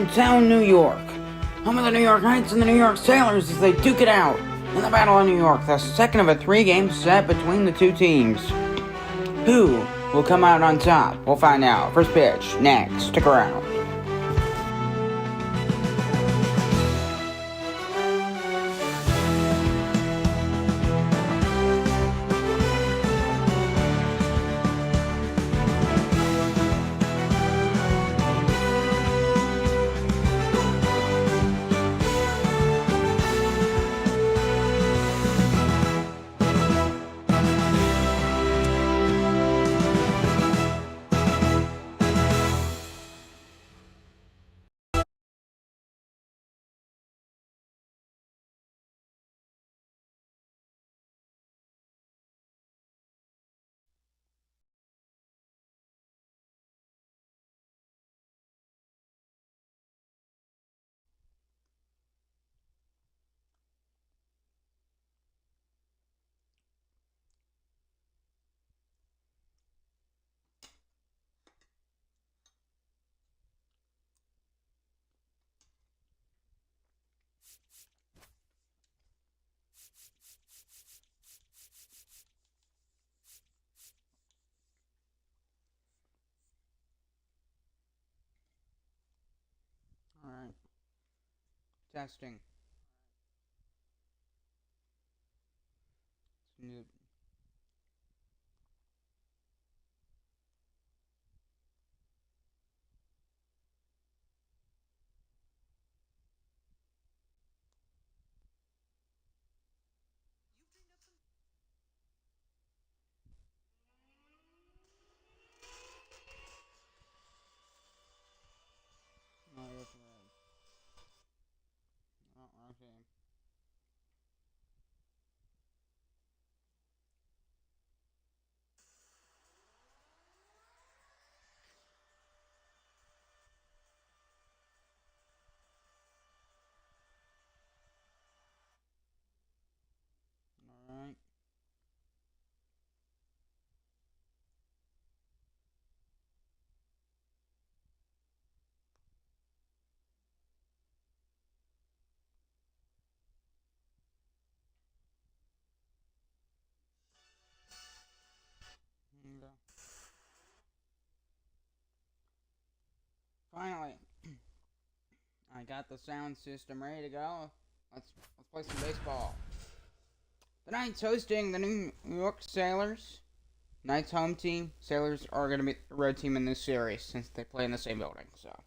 downtown New York, home of the New York Knights and the New York Sailors as they duke it out in the Battle of New York, the second of a three-game set between the two teams. Who will come out on top? We'll find out. First pitch, next. Stick around. Alright. Testing. New. Oh, that's right. Oh, okay. Alright. Okay. Finally, I got the sound system ready to go. Let's play some baseball. The Knights hosting the New York Sailors. Knights home team. Sailors are going to be the road team in this series since they play in the same building. So.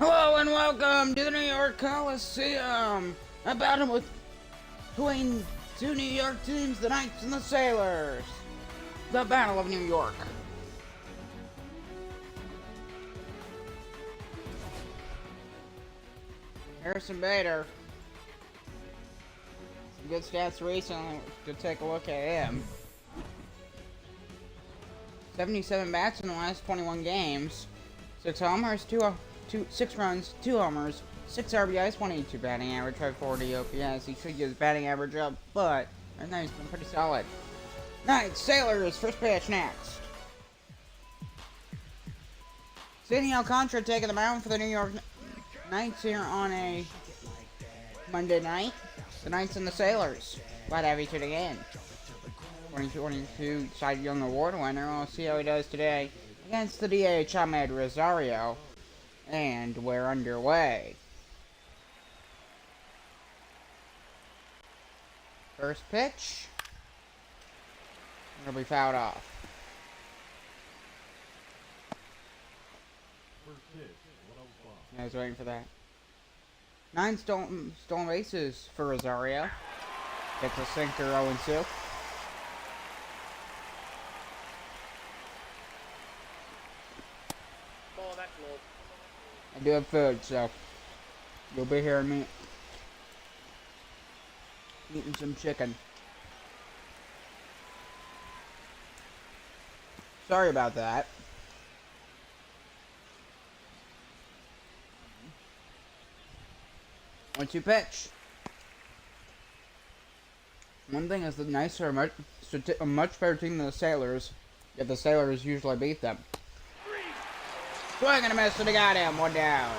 Hello and welcome to the New York Coliseum. A battle between two New York teams, the Knights and the Sailors. The Battle of New York. Harrison Bader. Some good stats recently to take a look at him. 77 bats in the last 21 games. 6 homers, 6 runs, 2 homers, 6 RBIs, 182 batting average, 540 OPS. He should get his batting average up, but right now he's been pretty solid. Knights, Sailors, first pitch next. Sidney Alcantara taking the mound for the New York Knights here on a Monday night. The Knights and the Sailors. Glad to have you tuned in. 2022 Cy Young Award winner. We'll see how he does today against the DH Ahmed Rosario. And we're underway. First pitch. It'll be fouled off. I was waiting for that. 9 stolen bases for Rosario. Gets a sinker 0-2. I do have food, so you'll be hearing me eating some chicken. Sorry about that. One two pitch. One thing is the Knights are a much better team than the Sailors, yet the Sailors usually beat them. Swing and a miss, and they got him. One down.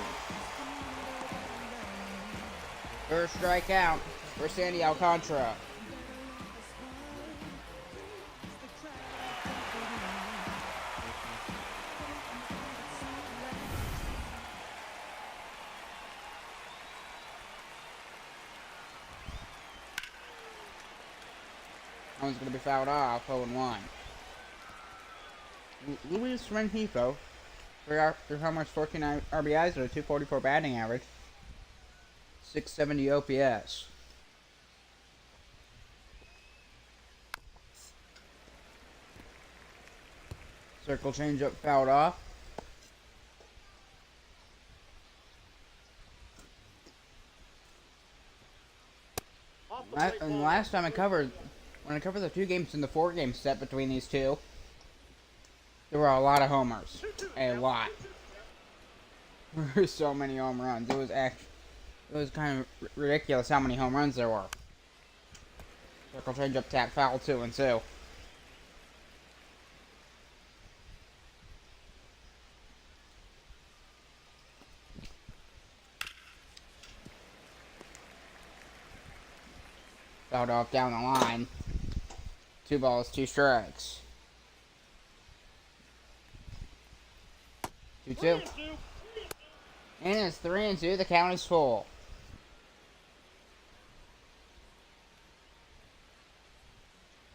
First strikeout for Sandy Alcantara. That one's going to be fouled off, 0-1. Luis Rengifo, 3 homers, 14 RBIs, with a .244 batting average, 670 OPS. Circle changeup fouled off. And last time when I covered the 2 games in the 4-game set between these two, there were a lot of homers. A lot. There were so many home runs. It was kind of ridiculous how many home runs there were. Circle changeup tap foul 2-2. Fouled off down the line. 2 balls, 2 strikes. 2-2. And it's 3-2. The count is full.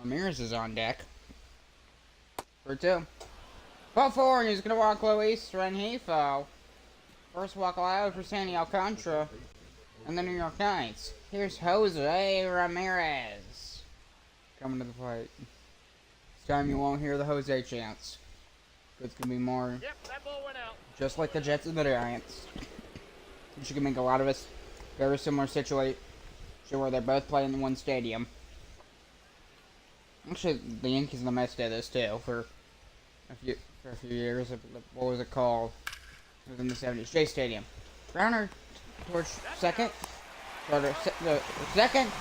Ramirez is on deck. For 2. Ball 4, and he's going to walk Luis Rengifo. First walk allowed for Sandy Alcantara and the New York Knights. Here's Jose Ramirez coming to the plate. This time you won't hear the Jose chants. It's going to be more that ball went out. Just like the Jets and the Giants. Which you can make a lot of us very similar situation where they're both playing in one stadium. Actually, the Yankees and the Mets did this too for a few years. What was it called? It was in the 70s. Shea Stadium. Browner towards second. Throw to second.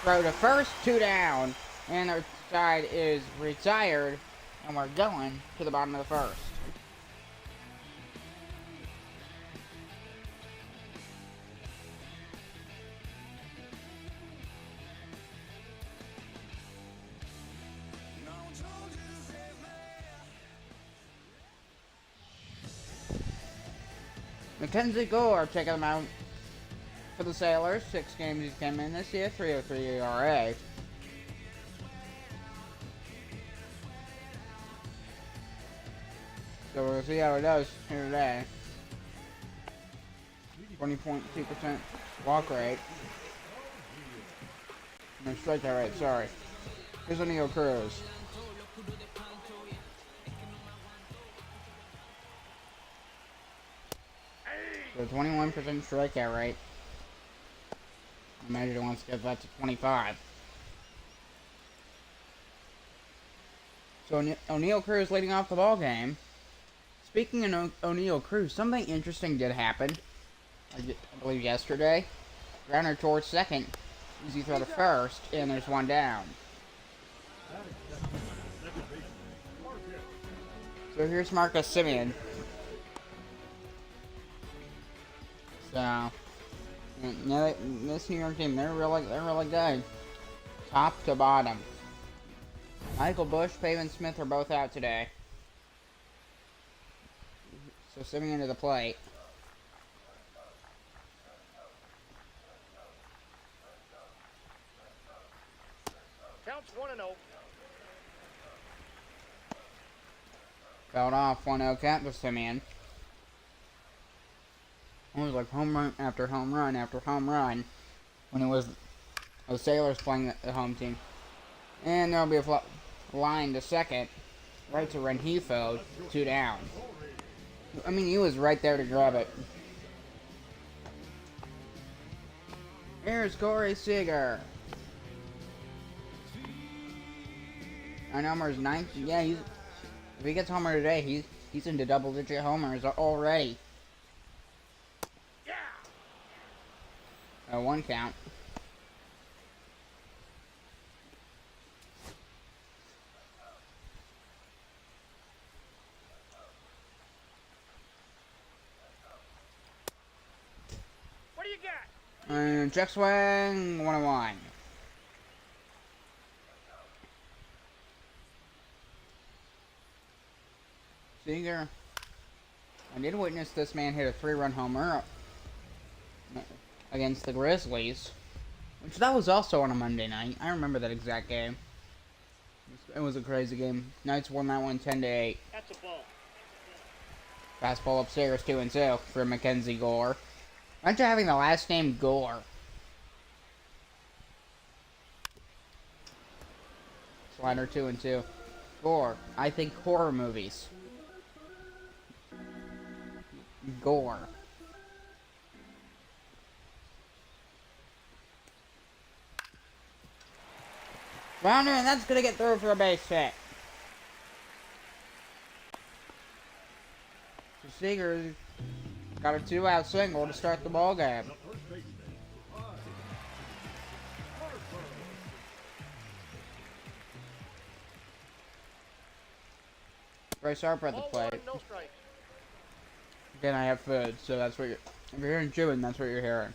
Throw to first. 2 down. And our side is retired. And we're going to the bottom of the first. Mackenzie Gore checking them out for the Sailors. 6 games he's come in this year, 3.03 ERA. So we'll see how it does here today. 20.2% walk rate. No, strikeout rate, sorry. Here's O'Neal Cruz. So 21% strikeout rate. Imagine wants to get that to 25. So O'Neal Cruz leading off the ball game. Speaking of O'Neal Cruz, something interesting did happen. I believe yesterday. Browner towards second. Easy throw to first, and there's 1 down. So here's Marcus Semien. So this New York team, they're really good, top to bottom. Michael Bush, Pavin Smith are both out today. So Semien to the plate. Counts 1-0. Fouled off 1-0 count to Semien. It was like home run after home run after home run when it was the Sailors playing the home team. And there'll be a line to second, right to Rengifo, 2 down. I mean, he was right there to grab it. Here's Corey Seager. Our number is 19. Yeah, If he gets homer today, he's into double-digit homers already. Yeah. One count. What do you got? And check swing, 1-1. Seager. I did witness this man hit a 3-run homer against the Grizzlies, which that was also on a Monday night. I remember that exact game. It was a crazy game. Knights won that one 10-8. That's a ball. Fastball upstairs 2-2 for Mackenzie Gore. Imagine having the last name Gore. Slider 2-2. Gore. I think horror movies. Gore. Rounder, and that's gonna get through for a base hit. So Seager's got a 2-out single to start the ball game. Bryce Harper at the Ball plate. one, no strikes. Again, I have food, so that's what you're. If you're hearing chewing, that's what you're hearing.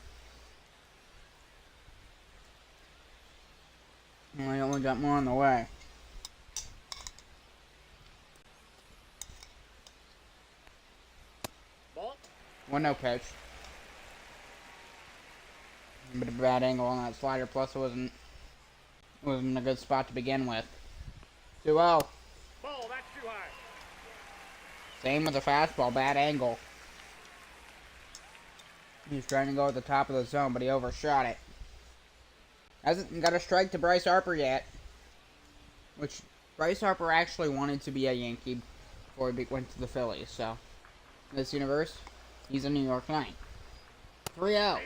And I only got more on the way. Ball. 1-0 pitch. A bit of a bad angle on that slider, plus it wasn't a good spot to begin with. 2-0. Ball, that's too high. Same with the fastball, bad angle. He's trying to go at the top of the zone, but he overshot it. Hasn't got a strike to Bryce Harper yet. Which, Bryce Harper actually wanted to be a Yankee before he went to the Phillies, so. In this universe, he's a New York Knight. 3-0.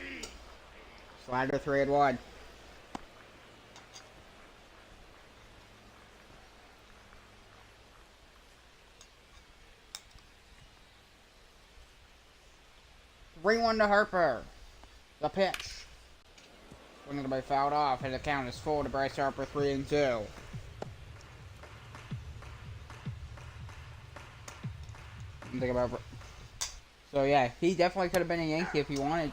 Slider 3-1. Three-1 to Harper. The pitch. Swinging to be fouled off, and the count is full to Bryce Harper, 3-2. Think about. So yeah, he definitely could have been a Yankee if he wanted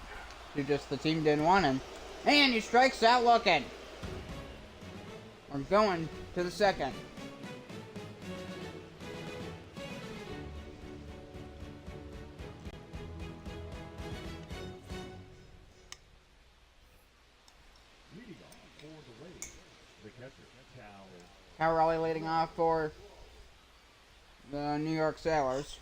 to. Just the team didn't want him, and he strikes out looking. We're going to the second. Cal Raleigh leading off for the New York Sailors.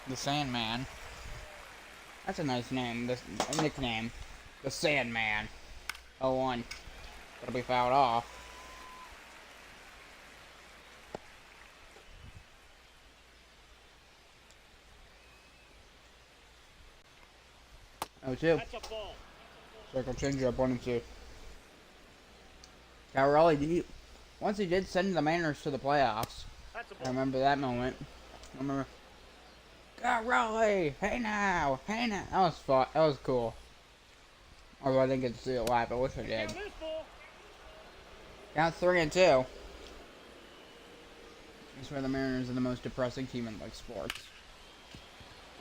The Sandman. That's a nice name. This nickname. The Sandman. 0-1. That'll be fouled off. Oh, 2. That's a ball. Circle change up 1-2. Cal Raleigh, once he did send the Mariners to the playoffs. That's a ball. I remember that moment. I remember. Cal Raleigh, hey now. That was fun. That was cool. Although I didn't get to see it live, I wish I did. Now this ball. Count 3-2. That's where the Mariners are the most depressing team in like sports.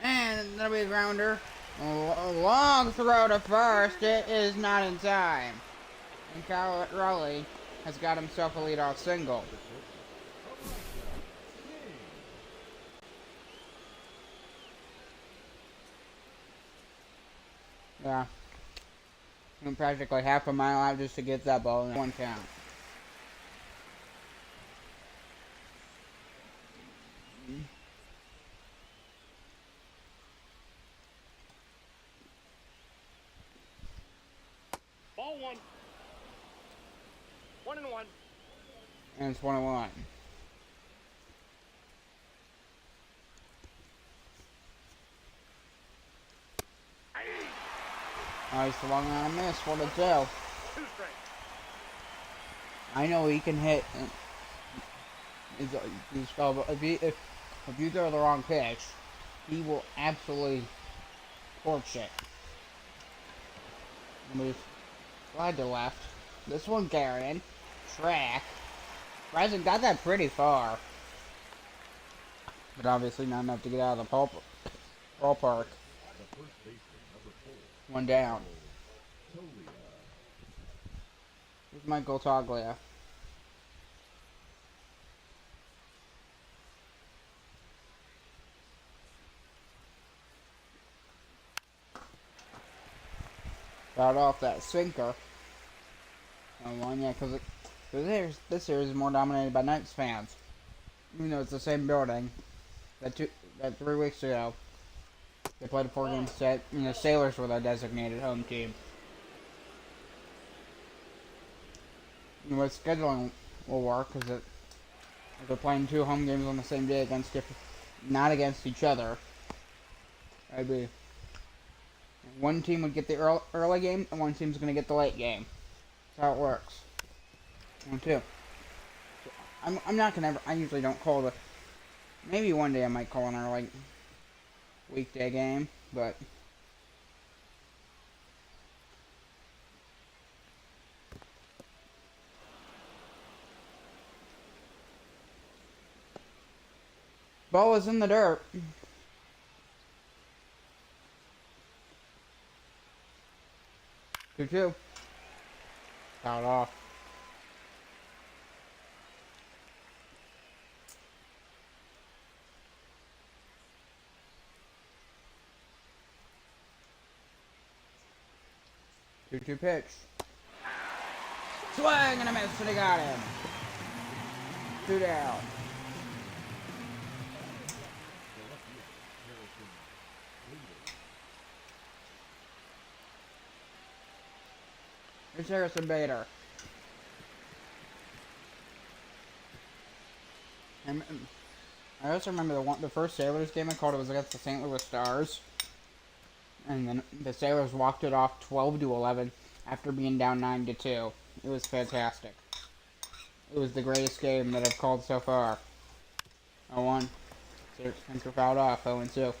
And that'll be a grounder. A long throw to first. It is not in time. And Cal Raleigh has got himself a leadoff single. Yeah. I'm practically half a mile out just to get that ball in 1 count. Ball 1. 1-1. And it's 1-1. He swung on a miss for the 2. Two straight. I know he can hit. If you throw the wrong pitch, he will absolutely torch it. Move. Slide to left. This one, Garen. Track. Bryson got that pretty far. But obviously not enough to get out of the ballpark. One down. Here's Michael Toglia. Got off that sinker. And one, yeah, because this series is more dominated by Knights fans. Even though it's the same building. That 3 weeks ago, they played a 4-game set. Sailors were their designated home team. What scheduling will work is that if they're playing 2 home games on the same day not against each other. That'd be one team would get the early game, and one team's going to get the late game. That's how it works. 1, 2. So I'm not going to I usually don't call the... Maybe one day I might call an early weekday game, but... Ball is in the dirt. 2-2. Fouled off. Two pitch. Swing and a miss, and he got him. 2 down. Here's Harrison Bader. And I also remember the first Sailors game I called it was against the St. Louis Stars. And then the Sailors walked it off 12-11 after being down 9-2. It was fantastic. It was the greatest game that I've called so far. 0-1. Sinker fouled off. 0-2.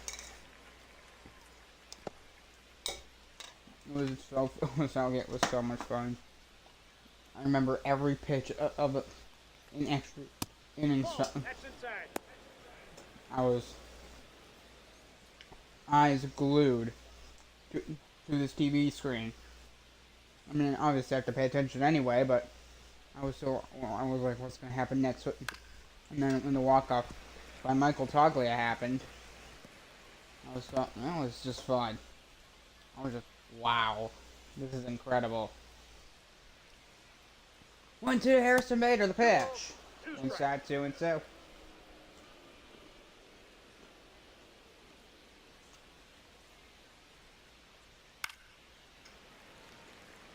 It was so much fun. I remember every pitch of it in extra innings. That's inside. I was eyes glued to this TV screen. I mean, obviously I have to pay attention anyway, but I was like, what's going to happen next? And then when the walk-off by Michael Toglia happened, that was just fun. I was just, wow, this is incredible. 1-2, Harrison Bader, the pitch. Inside 2-2.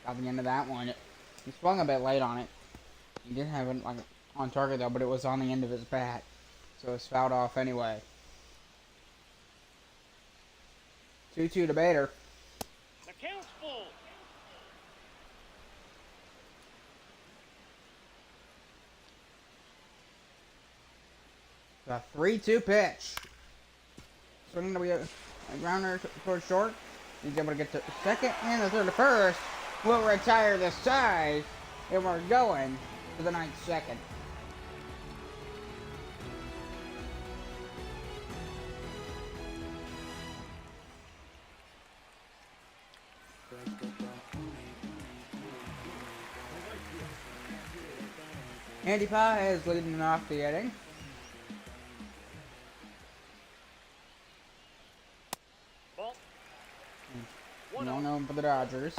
Got the end of that one. He swung a bit late on it. He did have it like on target though, but it was on the end of his bat, so it was fouled off anyway. 2-2 to Bader. The count's full. The 3-2 pitch. Swinging to be a grounder towards short. He's able to get to second and the third to first. We'll retire the side, and we're going to the ninth second. Andy Pye is leading off the inning. Ball. 1-0 for the Dodgers.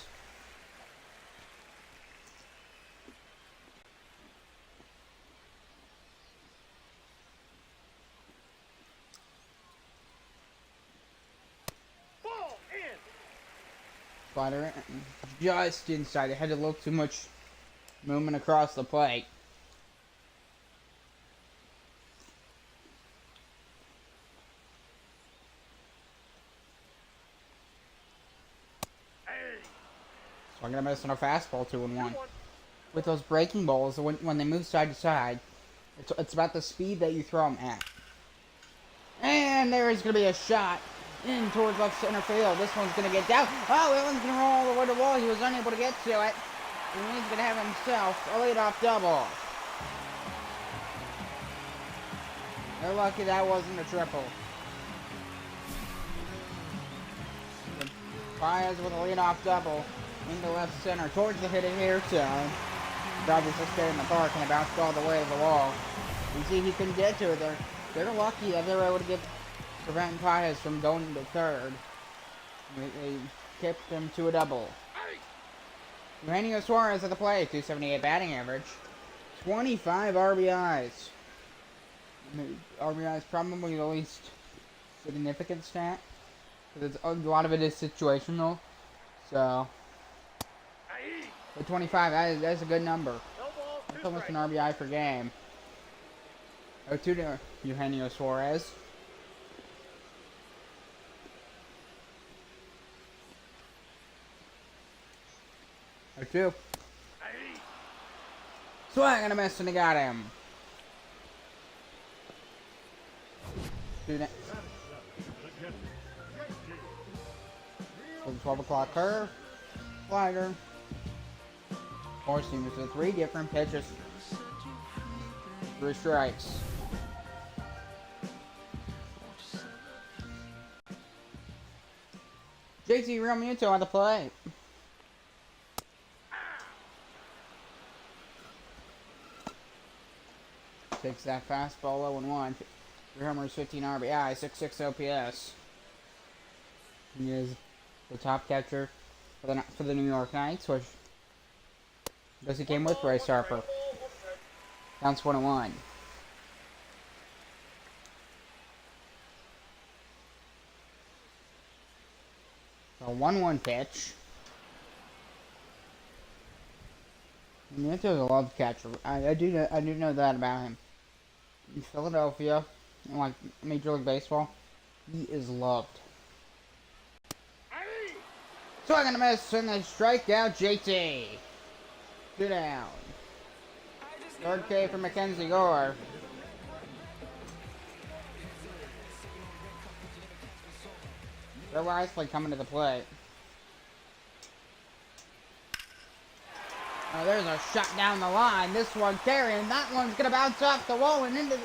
Ball in. Slider just inside. It had a little too much movement across the plate. Hey. gonna miss on a fastball, 2-1. 2-1. With those breaking balls, when they move side to side, it's about the speed that you throw them at. And there is going to be a shot in towards left center field. This one's going to get down. Oh, that one's going to roll all the way to the wall. He was unable to get to it. And he's going to have himself a leadoff double. They're lucky that wasn't a triple. Paez with a leadoff double into left center towards the hitting here zone. Dodgers just stayed in the park and it bounced all the way to the wall. You see he couldn't get to it. They're lucky that they were able to prevent Paez from going to third. They kept him to a double. Eugenio Suarez at the plate, 278 batting average, 25 RBIs. RBI is probably the least significant stat, because a lot of it is situational. So, but 25, that's a good number. That's almost an RBI per game. 0-2 to Eugenio Suarez. Or 2. Swing and a miss, and he got him. 2 down. 12 o'clock curve. Slider. Four seamers with 3 different pitches. 3 strikes. JT Realmuto on the plate. Takes that fastball 0-1. 3 homers, 15 RBI, 6.6 OPS. He is the top catcher for the New York Knights, which does he came with Bryce Harper. Counts 1-1. A 1-1 pitch. Nieto's a love catcher. I do know that about him. In Philadelphia, in like Major League Baseball, he is loved. So I'm gonna miss and they strike out JT. 2 down. Third K for Mackenzie Gore. Their Wisely coming to the plate. Oh, there's a shot down the line. This one carrying. That one's going to bounce off the wall and into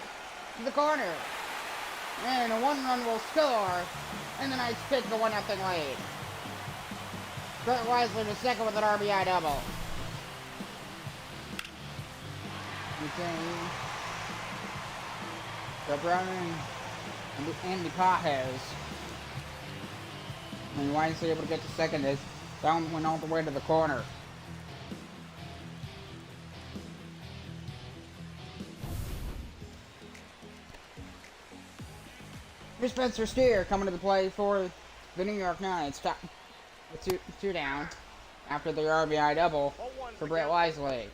the corner. And a 1-run will score. And the Knights pick the 1-0 lead. Brett Wisely to second with an RBI double. So Brown and Andy Pajes. And Wisely able to get to second as down went all the way to the corner. Here's Spencer Steer coming to the play for the New York Knights. Top with two down after their RBI double for Brett Wisely.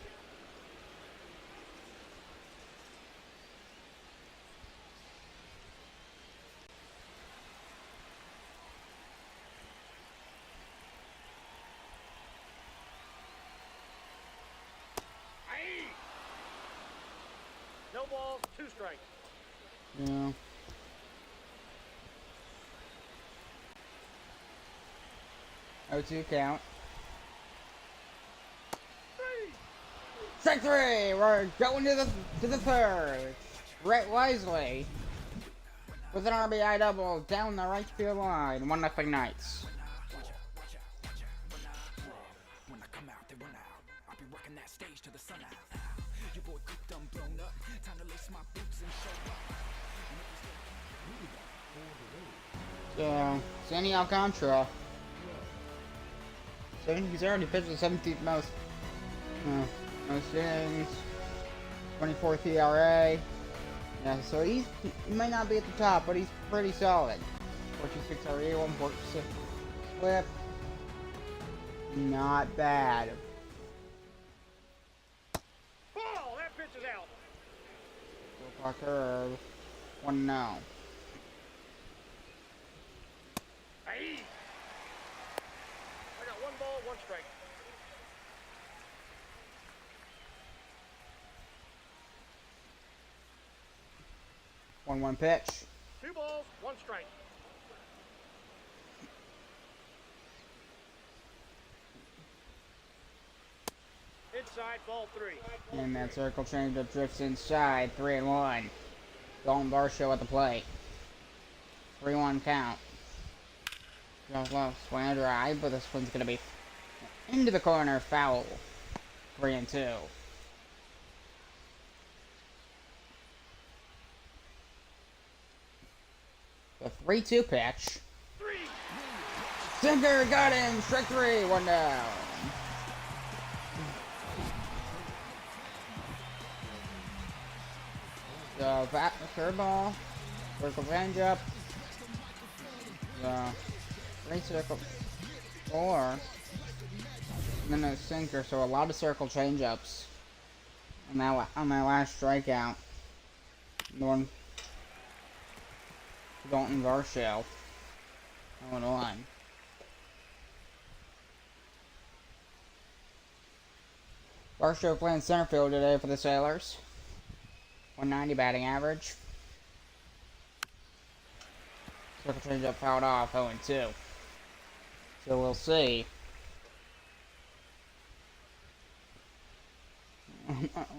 No balls, 2 strikes. Yeah. Oh, 2 count. 3. Strike 3. We're going to the third. Brett Wisely with an RBI double down the right field line. 1-0 Knights. So, Sandy Alcantara. He's already pitched the 17th most innings, 24th ERA. Yeah, so he might not be at the top, but he's pretty solid. 4.26 RA, 1.6 whip. Not bad. Ball! That pitch is out. Curve. 1-0. I got 1 ball, 1 strike. 1-1 pitch. 2 balls, 1 strike. Inside, ball 3. And that circle changeup drifts inside. 3-1. Dalton Varsho at the plate. 3-1 count. Josh Love swing a drive, but this one's gonna be into the corner, foul. 3-2. The 3-2 pitch. 3. Sinker got him. Strike 3. 1 down. The curveball, circle changeup, the 3 circle 4, and then a sinker. So a lot of circle changeups on that last strikeout. The one Dalton Varsho. 0-1. Varsho playing center field today for the Sailors. 190 batting average. Circle changeup fouled off, 0-2. So we'll see.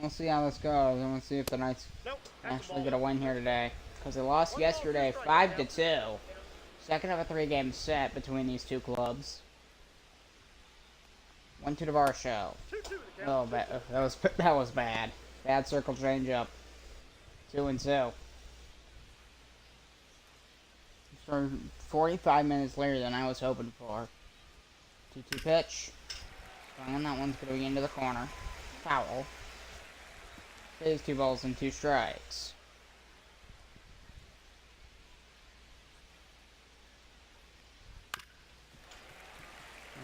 We'll see how this goes, and we'll see if the Knights actually get a win here today. Because they lost yesterday 5-2. Second of a 3-game set between these two clubs. 1-2 to Varsho. Oh, that was bad. Bad circle changeup. 2-2. So 45 minutes later than I was hoping for. 2-2 pitch. And that one's going to be into the corner. Foul. Saves 2 balls and 2 strikes.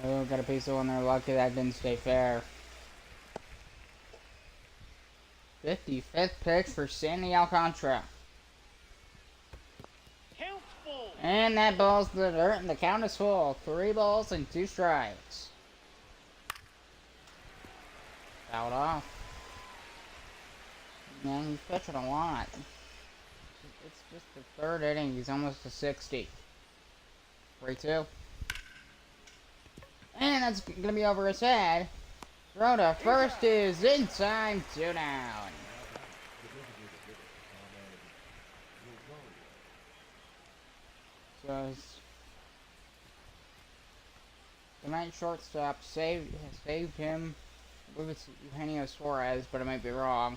Oh, got a piece of one there. Lucky that didn't stay fair. 55th pitch for Sandy Alcantara. Count's full. And that ball's the dirt, and the count is full. 3 balls and 2 strikes. Fouled off. Man, he's pitching a lot. It's just the 3rd inning. He's almost to 60. 3-2. And that's going to be over his head. Throw to first is in time. 2 down. So the night shortstop saved him. I believe it's Eugenio Suarez, but I might be wrong.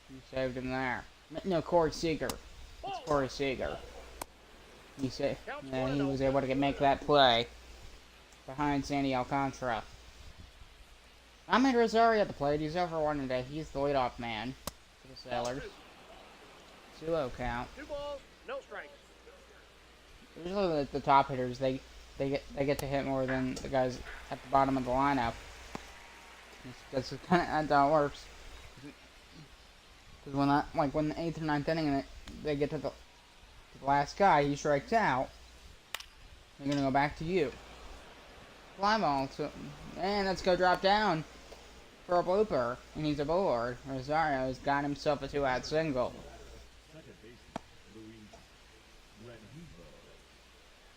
He saved him there. No, Corey Seager. It's Corey Seager. He was able to make that play behind Sandy Alcantara. Ahmed Rosario at the plate. He's over 1 today. He's the leadoff man for the Sailors. 2-0 count. 2 balls, no strikes. Usually the top hitters they get to hit more than the guys at the bottom of the lineup. That's kind of how it works. Because when the 8th or 9th inning they get to the last guy, he strikes out. They're gonna go back to you. Fly ball, and let's go drop down for a blooper, and he's aboard. Rosario's got himself a 2-out single.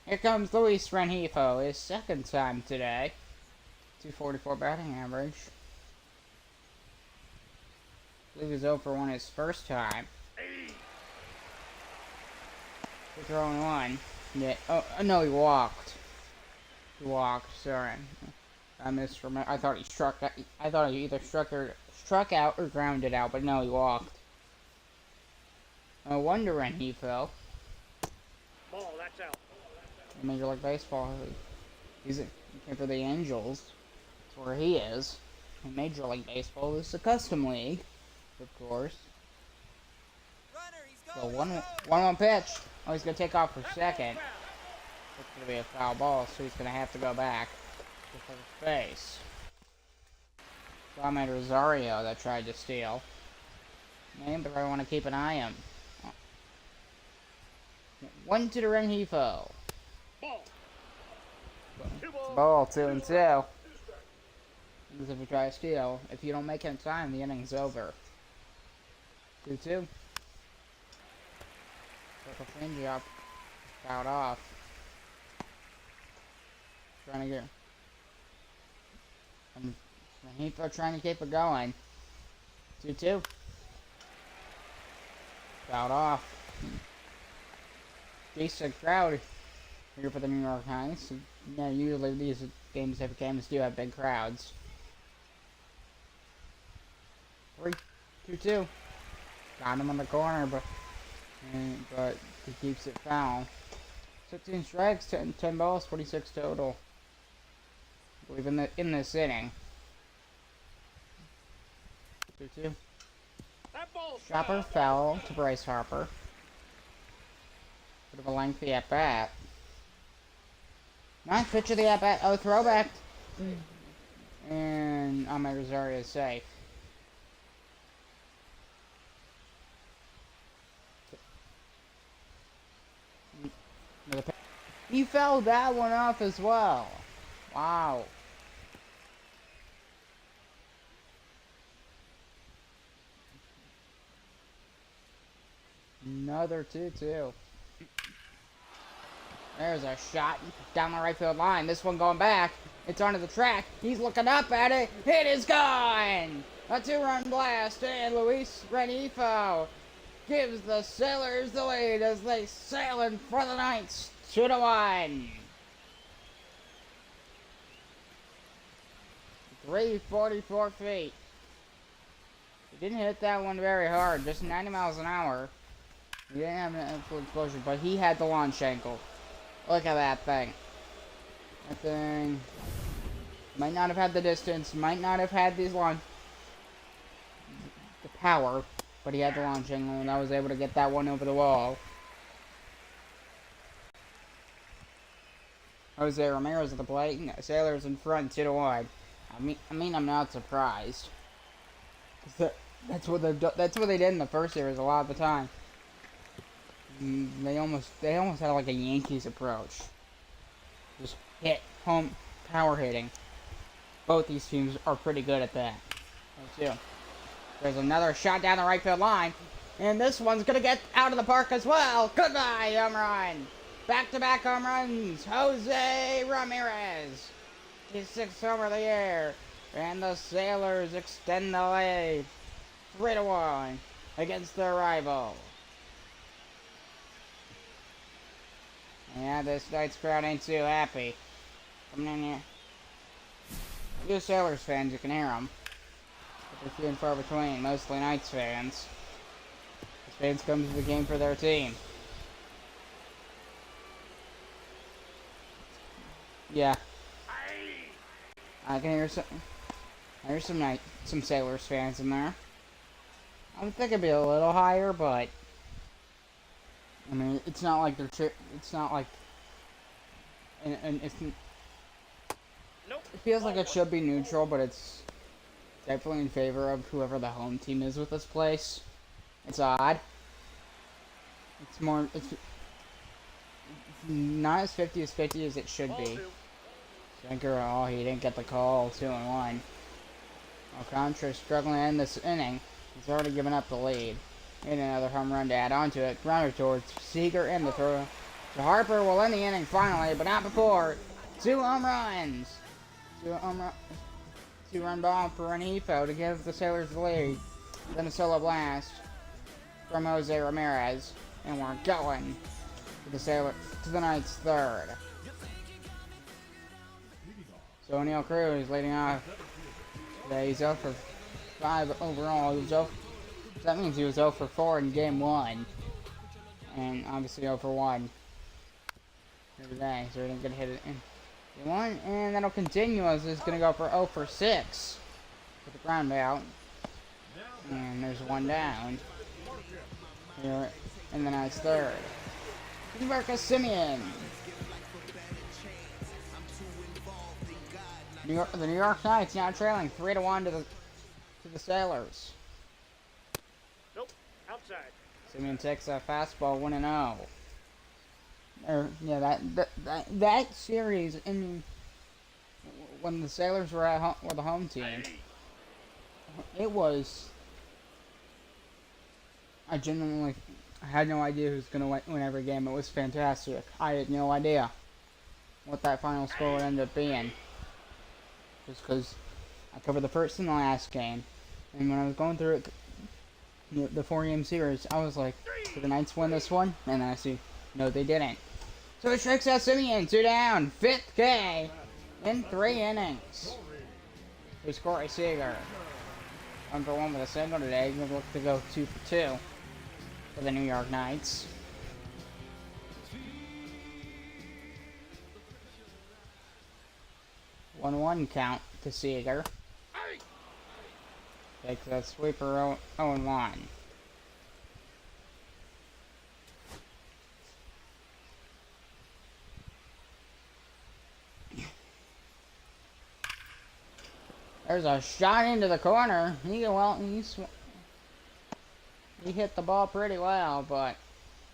Here comes Luis Rengifo, his 2nd time today. 244 batting average. I believe he was 0 for 1 his first time. 0-1. Yeah. Oh no, he walked. He walked. Sorry, I misremembered. I thought he struck. I thought he either struck out or grounded out, but no, he walked. No wonder Rengifo. Ball, that's out. In Major League Baseball, he came for the Angels. That's where he is. In Major League Baseball, this is a custom league, of course. So 1-1 pitch. Oh, he's gonna take off for second. It's gonna be a foul ball, so he's gonna have to go back to first base. So I made Rosario that tried to steal. Name, but I want to keep an eye on him. 1-2 to Rengifo. Ball 2-2. Because if you try to steal, if you don't make it in time, the inning's over. 2-2. Took a change up. Fouled off. Trying to get. And Heathrow trying to keep it going. 2-2. Fouled off. Decent crowd here for the New York Giants. Yeah, usually these games do have big crowds. 2-2. Got him in the corner, but he keeps it foul. 16 strikes, 10 balls, 46 total. I believe in this inning. 2-2. That ball's Chopper foul to Bryce Harper. Bit of a lengthy at bat. Ninth pitch of the at bat. Oh, throwback. And Ahmed Rosario is safe. He fouled that one off as well. Wow. Another 2-2. There's a shot down the right field line. This one going back. It's onto the track. He's looking up at it. It is gone! A 2-run blast, and Luis Renifo gives the Sailors the lead as they sail in for the ninth. 2-1. 344 feet. He didn't hit that one very hard, just 90 miles an hour. He didn't have an full explosion, but he had the launch angle. Look at that thing. That thing might not have had the distance, might not have had the power, but he had the launch angle, and I was able to get that one over the wall. Jose Ramirez at the plate, Sailors in front 2-1. I mean, I'm not surprised. That's what they did in the first series a lot of the time. They almost had like a Yankees approach. Just hit home power hitting. Both these teams are pretty good at that. Too. There's another shot down the right field line, and this one's gonna get out of the park as well. Goodbye, home run. Back-to-back home runs. Jose Ramirez. His 6th homer of the year, and the Sailors extend the lead 3-1 against their rival. Yeah, this night's crowd ain't too happy. Coming in here. You Sailors fans, you can hear them. But they're few and far between, mostly Knights fans. These fans come to the game for their team. Yeah. I can hear some Sailors fans in there. I would think it'd be a little higher, but I mean, it's not like it's not like, and it's. Nope. It feels like it should be neutral, but it's definitely in favor of whoever the home team is with this place. It's odd. It's not as 50 as it should be. Shanker, oh, he didn't get the call. 2-1. Alcantara struggling to end this inning. He's already given up the lead. And another home run to add on to it. Grounder towards Seager, and the throw to Harper will end the inning finally, but not before. 2 home runs. 2-run ball for Renifo to give the Sailors the lead. Then a solo blast from Jose Ramirez, and we're going to the Knights' 3rd. So O'Neal Cruz leading off. Today he's 0 for 5 overall. That means he was 0 for 4 in game 1. And obviously 0 for 1 here today. So he didn't get hit in game 1. And that'll continue as he's going to go for 0 for 6 with the ground out. And there's 1 down here in the Knights' 3rd. Marcus Simeon. The New York Knights now trailing 3-1 to the Sailors. Nope. Outside. Simeon takes a fastball 1-0. Yeah, that series when the Sailors were at home, were the home team, it was. I I had no idea who's going to win every game. It was fantastic. I had no idea what that final score would end up being. Just because I covered the first and the last game. And when I was going through it, the 4-game series, I was like, did the Knights win this one? And then I see, no, they didn't. So it strikes out Simeon, 2 down, 5th K in 3 innings. We score a Seager. 1 for 1 with a single today. We'll look to go 2 for 2 for the New York Knights. One count to Seager. Takes that sweeper 0-1. There's a shot into the corner. He hit the ball pretty well, but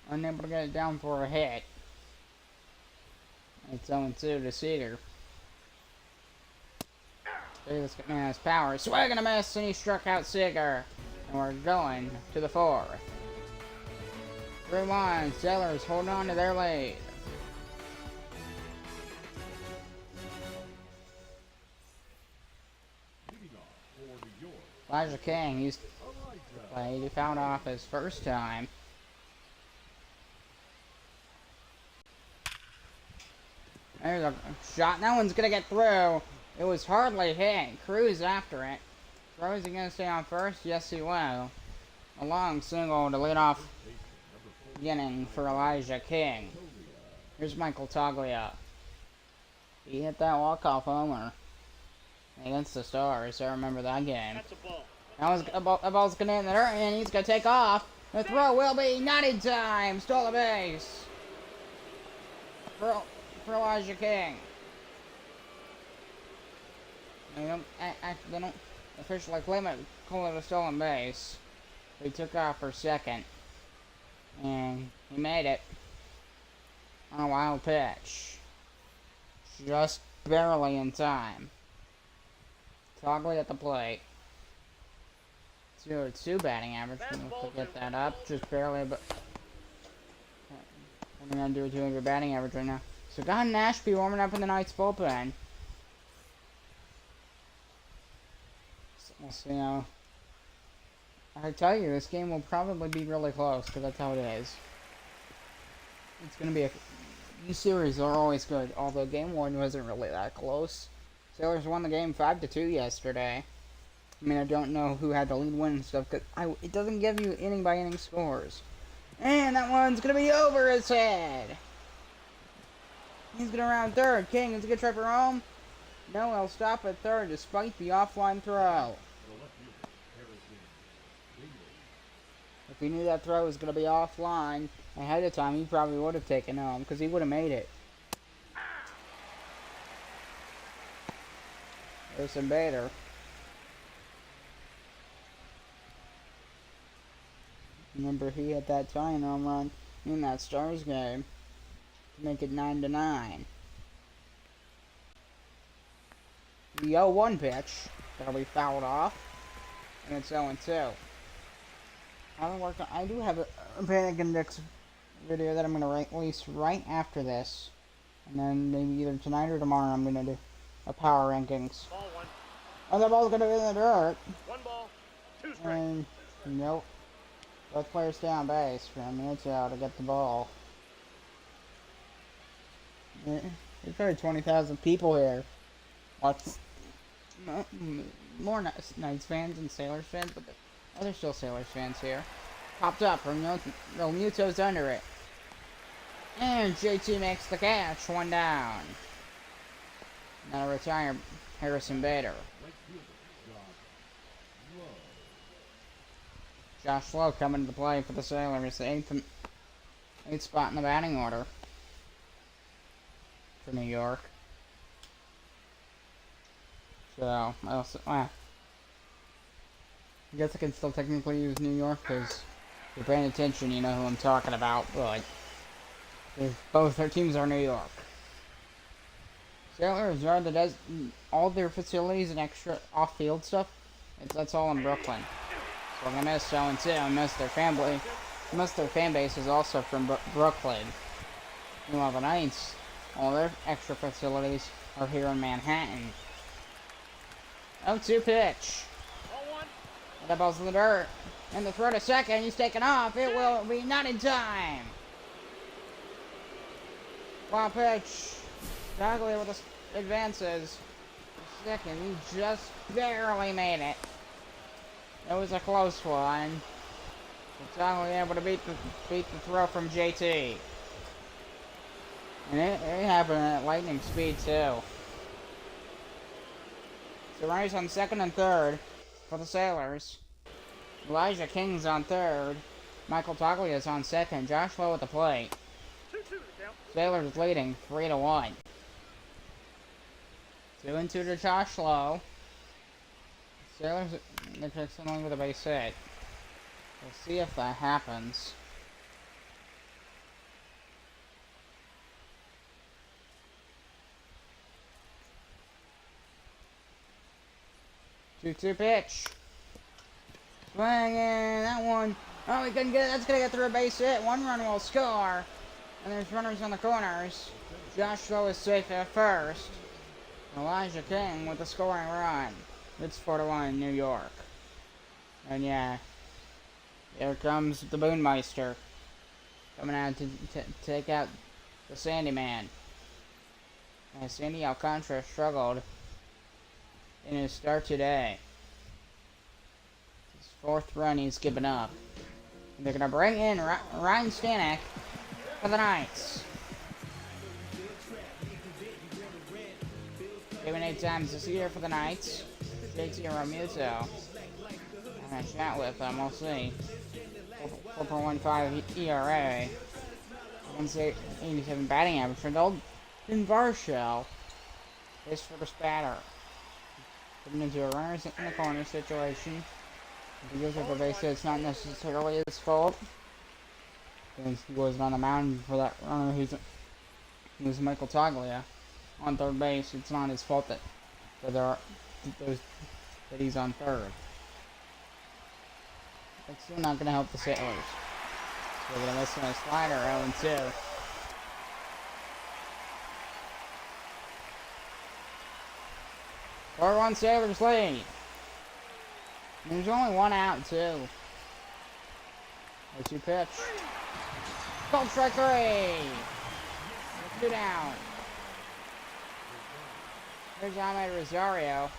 unable to get it down for a hit. It's 0-2 to Seager. This man has power. Swing and a miss, and he struck out Seager. And we're going to the 4th. 3-1. Sailors holding on to their lead. Elijah King used to play. He fouled off his first time. There's a shot. That one's going to get through. It was hardly hit. Cruz after it. Is he going to stay on first? Yes, he will. A long single to lead off the inning for Elijah King. Here's Michael Toglia. He hit that walk-off homer against the Stars. I remember that game. That's a ball. That ball's going to hit the dirt, and he's going to take off. The throw will be not in time. Stole a base for Elijah King. They don't officially call it a stolen base. He took off for second, and he made it on a wild pitch. Just barely in time. Toggle at the plate. 0-2 batting average. We'll get that up. Just barely, but I'm going to do a 200 batting average right now. So Don Nashby warming up in the Knights bullpen. We'll see how. I tell you, this game will probably be really close, because that's how it is. It's going to be these series are always good, although game 1 wasn't really that close. Sailors won the game 5-2 yesterday. I mean, I don't know who had the lead win and stuff, because it doesn't give you inning by inning scores. And that one's going to be over his head. He's going to round third. King is going to try for home. No, he'll stop at third despite the offline throw. If he knew that throw was going to be offline ahead of time, he probably would have taken home because he would have made it. Harrison Bader. Remember, he hit that tying home run in that Stars game to make it 9-9. The 0-1 pitch that'll be fouled off, and it's 0-2. I do have a Panic Index video that I'm going to release right after this, and then maybe either tonight or tomorrow I'm going to do a power rankings. Ball 1. Oh, that ball's going to be in the dirt. 1 ball, 2 strikes. And nope. Both players stay on base for a minute to get the ball. There's probably 20,000 people here. What's more Knights fans and Sailors fans, but there's still Sailors fans here. Popped up from Realmuto's under it. And JT makes the catch, 1 down. Now retire Harrison Bader. Josh Lowe coming to the play for the Sailors, the 8th spot in the batting order for New York. So, I guess I can still technically use New York because if you're paying attention, you know who I'm talking about, but both their teams are New York. Sailors are all their facilities and extra off-field stuff, that's all in Brooklyn. So I'm going to miss 0-2. I missed their family Most of their fan base is also from Brooklyn. Meanwhile, the Knights, all their extra facilities are here in Manhattan. 0-2 pitch. That ball's in the dirt. And the throw to second, he's taken off. It will be not in time. Wild pitch. Bagley with the advances. Second, he just barely made it. It was a close one. Bagley able to beat the throw from JT. And it happened at lightning speed too. So runners on second and third for the Sailors. Elijah King's on third. Michael Taglia's on second. Josh Lowe at the plate. Sailors leading 3-1. 2-2 to Josh Lowe. Sailors are fixing with a base hit. We'll see if that happens. Two pitch. Swinging that one. Oh, he couldn't get it. That's gonna get through a base hit. One run will score. And there's runners on the corners. Josh Lowe is safe at first. Elijah King with the scoring run. It's 4-1 New York. And yeah, here comes the Boonmeister coming out to take out the Sandy Man. And Sandy Alcantara struggled in his start today. His fourth run he's given up. And they're going to bring in Ryan Stanek for the Knights. Given 8 times this year for the Knights. JT Romuto. I'm going to chat with them, we'll see. 4.15 ERA. 187 batting average for Golden Varsho. This for the batter. Putting into a runners in the corner situation. If he goes over base, it's not necessarily his fault. Because he wasn't on the mound for that runner who's Michael Toglia on third base. It's not his fault that he's on third. It's still not going to help the Sailors. So they're going to miss on a slider, 0-2. Or one Sailors lead. There's only one out, too. 2 pitch. Called strike 3. 2 down. Here's Ahmed Rosario.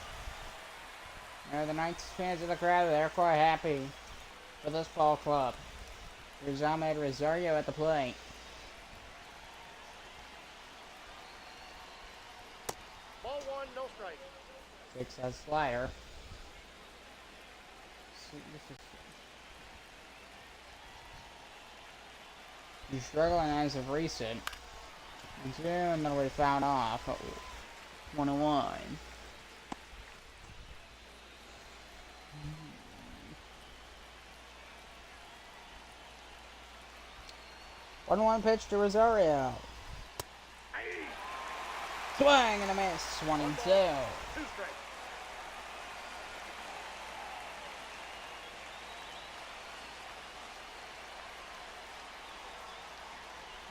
The Knights fans of the crowd, they're quite happy for this ball club. Here's Ahmed Rosario at the plate. Ball 1, no strike. 6 has slider. He's struggling as of recent. And 2 and then we found off. 1-1. 1-1 pitch to Rosario. Swing and a miss. 1-2. 2 strikes.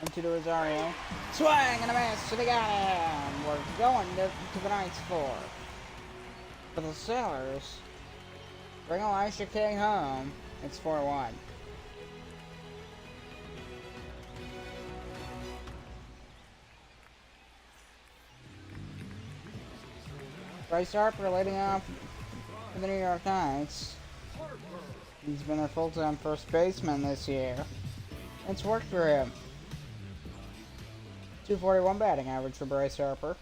Into the Rosario. Swing and a miss. So they got him. We're going to the Knights 4. For the Sailors, bring Elisha King home. It's 4-1. Bryce Harper leading off for the New York Knights. He's been their full-time first baseman this year. It's worked for him. 241 batting average for Bryce Harper.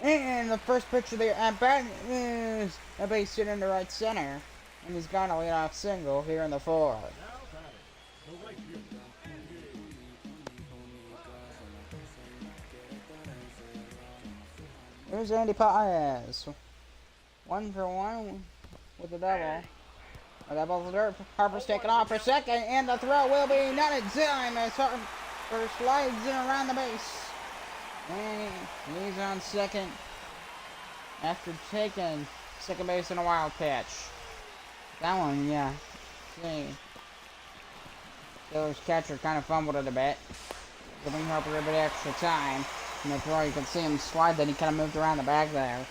And the first pitch of the at-bat is a base hit into right center. And he's got a leadoff single here in the 4th. Here's Andy Paez. 1 for 1 with the double. That ball's in the dirt. Harper's taken off for second, and the throw will be not in time as Harper slides in around the base. And he's on second after taking second base in a wild pitch. That one, yeah. See, Steelers catcher kind of fumbled it a bit, giving Harper a bit of extra time. And the throw, you can see him slide, then he kind of moved around the bag there.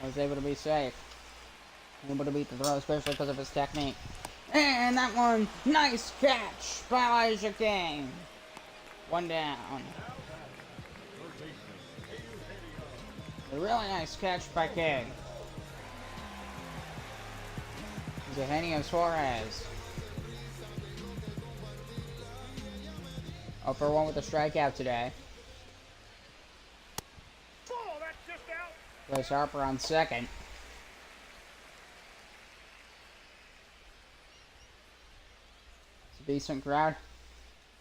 I was able to be safe. Able to beat the throw, especially because of his technique. And that one, nice catch by Elijah King. One down. A really nice catch by King. Eugenio Suarez. 0 for 1 with a strikeout today. Oh, that's just out. Bryce Harper on second. It's a decent crowd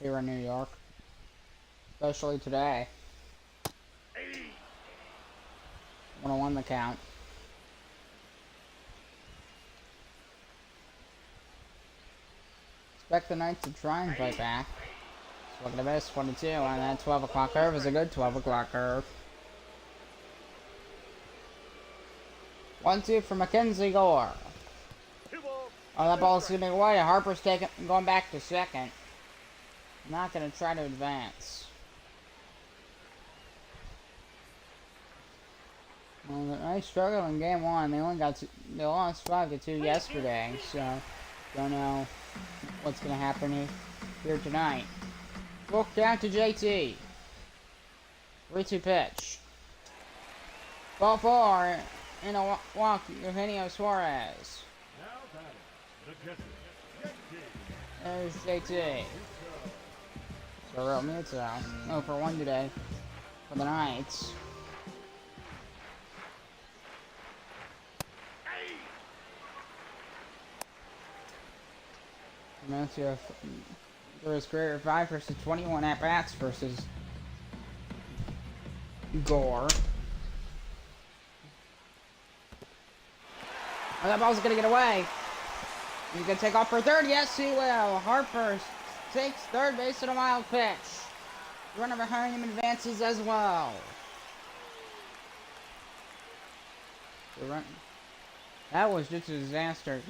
here in New York, especially today. 101 the count. Expect the Knights to try and fight back. Look at the best 22, and that 12 o'clock curve is a good 12 o'clock curve. 1-2 for Mackenzie Gore. Oh, that ball's skipping away. Harper's going back to second. Not going to try to advance. Well, the Knights struggled in game 1. They only got they lost 5-2 yesterday, so don't know what's going to happen here tonight. Full count to JT. 3-2 pitch. Ball 4 in a walk. Eugenio Suarez. There's JT. So Real Muto. 0 for 1 today for the Knights. Muto for his career 5 versus 21 at bats versus Gore. Oh, that ball's gonna get away. He's gonna take off for third. Yes, he will. Harper takes third base in a wild pitch. The runner behind him advances as well. That was just a disaster.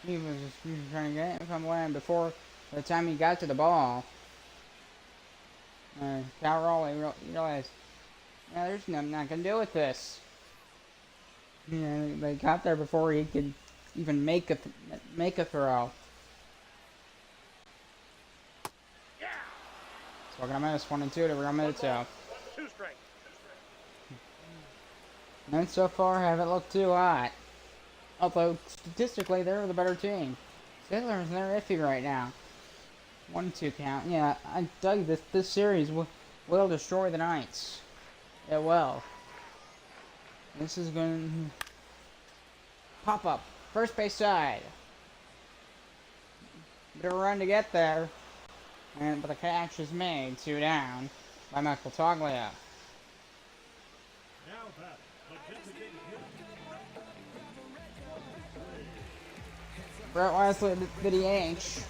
He was just trying to get it from away before the time he got to the ball. Cal Raleigh realized, yeah, there's nothing I can do with this. Yeah, they got there before he could even make a throw. Yeah. So we're gonna minus 1 and 2 to Real Muto. 2 strikes. And so far haven't looked too hot. Although statistically they're the better team. Steelers, they're iffy right now. 1-2 count. Yeah, I tell you, this series will destroy the Knights. It will. This is going to pop up. First base side. Bit of a run to get there. But the catch is made. 2 down by Michael Toglia. Brett Wesley, the DH.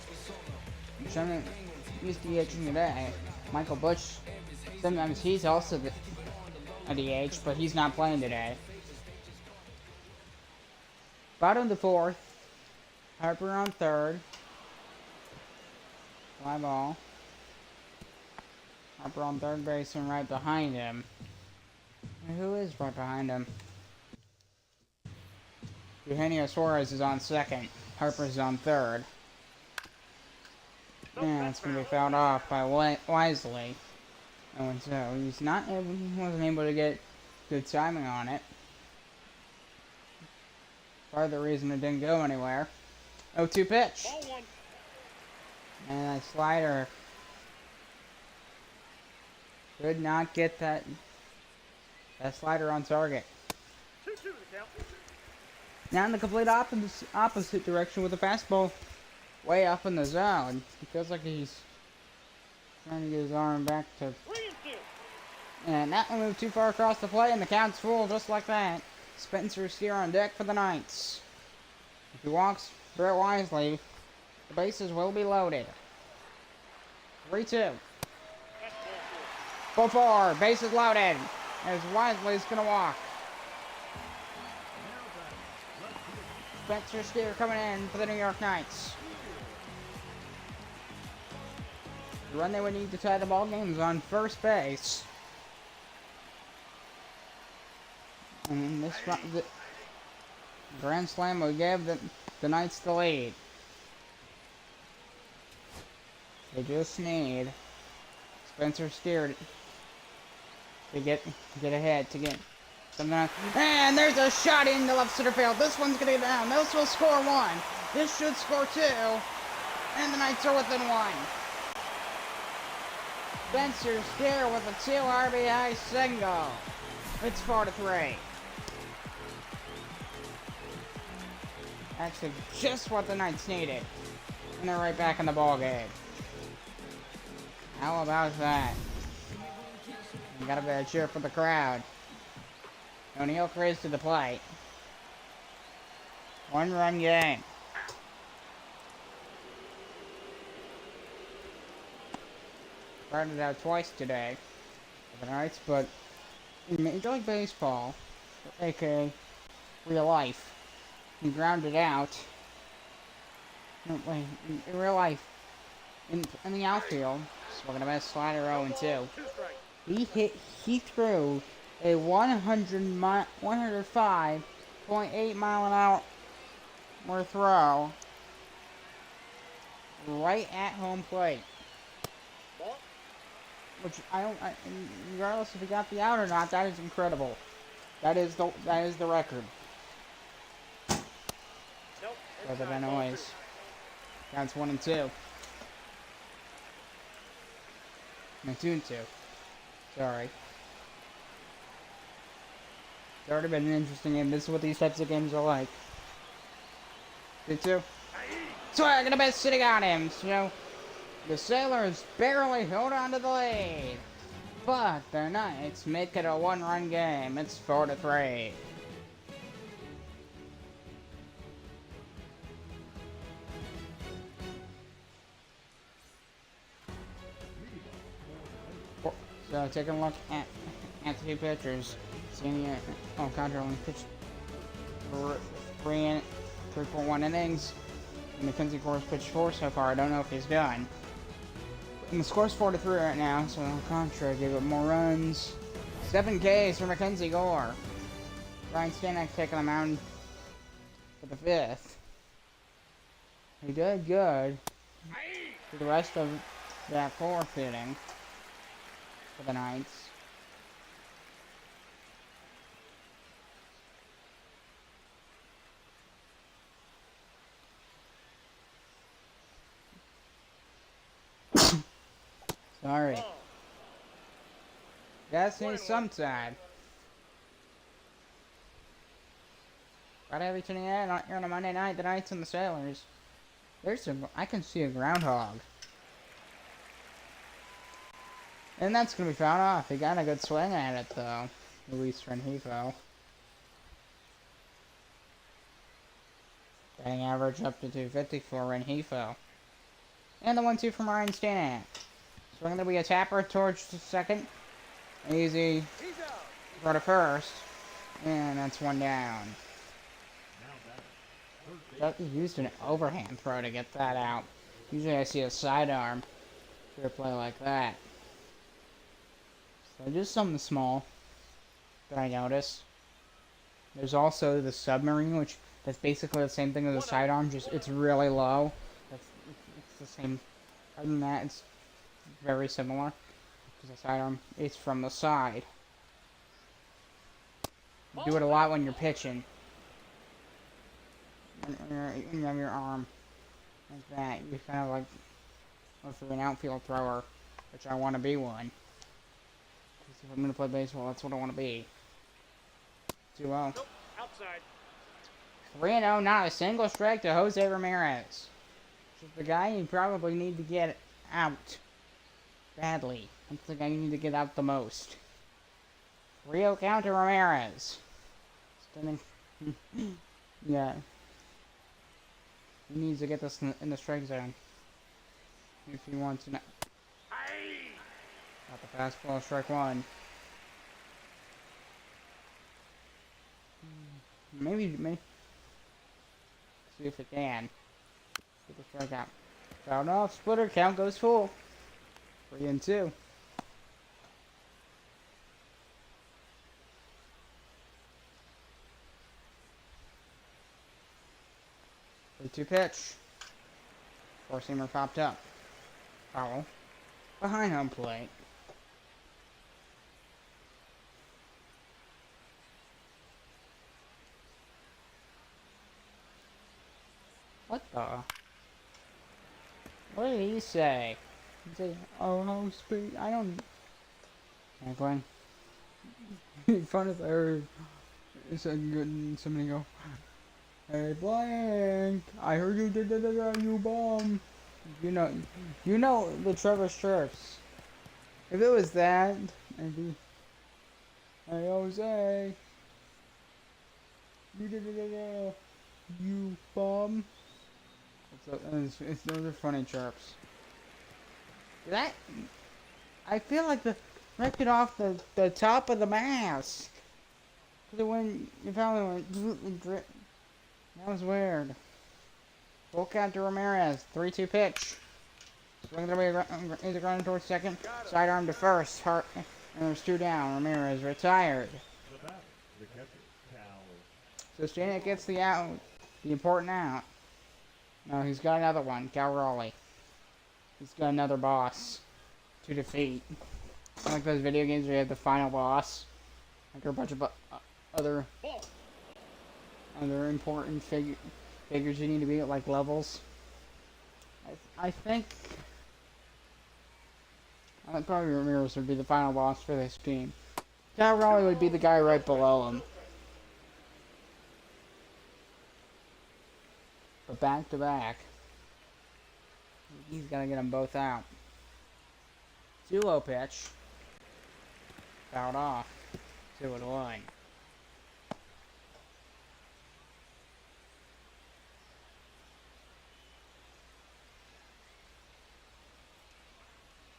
He's DHing today. Michael Bush, sometimes he's also a DH, but he's not playing today. Bottom of the 4th. Harper on 3rd. Fly ball. Harper on 3rd base and right behind him. And who is right behind him? Eugenio Suarez is on 2nd. Harper's on 3rd. Yeah, it's going to be fouled off by Wisely. And so he wasn't able to get good timing on it. Part of the reason it didn't go anywhere. 0-2 pitch. And that slider could not get that slider on target. 2-2 to count. Now in the complete opposite direction with the fastball way up in the zone. It feels like he's trying to get his arm back to... 3-2. And that one moved too far across the plate, and the count's full just like that. Spencer Steer on deck for the Knights. If he walks Brett Wisely, the bases will be loaded. 3-2. Ball 4, bases loaded. As Wisely's gonna walk. Spencer Steer coming in for the New York Knights. The run they would need to tie the ball game is on first base. And this run, the grand slam would give the Knights the lead. They just need Spencer Steer to get ahead, to get something else. And there's a shot into left center field. This one's gonna get down. This will score one. This should score two. And the Knights are within one. Spencer Steer with a 2 RBI single. It's 4-3. Actually, just what the Knights needed. And they're right back in the ball game. How about that? You got a bit of cheer for the crowd. O'Neal Cruz to the plate. 1-run game. Started out twice today for the Knights, but in Major League Baseball, aka real life, he grounded out. No, wait, in real life, in the outfield, swinging a best slider 0-2. He threw a 105.8 mile an hour throw right at home plate. Which regardless if he got the out or not, that is incredible. That is the record. Rather than noise. Counts 1-2. No, 2-2. Sorry. It's already been an interesting game. This is what these types of games are like. 2-2. Swag and a best sitting on him. You know, the Sailors barely hold on to the lead. But the Knights make it a 1-run game. It's 4-3. So taking a look at the two pitchers. Seeing Controlling pitched 3.1 innings. And Mackenzie Core's pitched 4 so far. I don't know if he's done. And the score's 4-3 right now, so Contra gave up more runs. 7 Ks for Mackenzie Gore. Ryan Stanek taking the mound for the 5th. He did good for the rest of that 4th inning for the Knights. Sorry. That's me sometime. Friday every tuning in here on a Monday night, the Knights and the Sailors. I can see a groundhog. And that's gonna be found off. He got a good swing at it though. Luis Rengifo. Batting average up to 250 for Rengifo. And the 1-2 from Ryan Stanek. So we're going to be a tapper towards the second. Easy. Throw to first. And that's 1 down. He used an overhand throw to get that out. Usually I see a sidearm for a play like that. So just something small that I noticed. There's also the submarine, which that's basically the same thing as a sidearm, just it's really low. It's the same. Other than that, it's very similar. Because the sidearm is from the side. You do it a lot when you're pitching. And you have your arm like that. You're kind of like an outfield thrower, which I want to be one. If I'm going to play baseball, that's what I want to be. 2-0. Nope, outside. 3-0, not a single strike to Jose Ramirez. Which is the guy you probably need to get out. Badly. That's the guy you need to get out the most. 3-0 count to Ramirez. Standing. Yeah. He needs to get this in the strike zone. If he wants to. Got the fastball, strike 1. Maybe. See if it can. Get the strikeout. Fouled off. Splitter count goes full. 3-2. 3-2 pitch. Four-seamer popped up. Foul. Behind home plate. What the? What did he say? He said, "Oh no, speed." I don't. Hey, Glenn. Fun if I heard somebody go, "Hey, Blank, I heard you did that, you bum." You know the Trevor Strips. If it was that, maybe. Hey, Jose, you did that, you bum. Those are funny chirps. That I feel like the ripped it off the top of the mask. When you probably went drip. That was weird. Full count to Ramirez. 3-2 pitch. Swinging away is grounded towards second. Sidearm to first. Hart, and there's 2 down. Ramirez retired. So Stanek gets the out, the important out. No, he's got another one. Cal Raleigh. He's got another boss to defeat. Like those video games where you have the final boss. Like a bunch of other important figures you need to be at, like levels. I think probably Ramirez would be the final boss for this team. Cal Raleigh would be the guy right below him. But back to back, he's gotta get them both out. 2-0 pitch. Fouled off. 2-1.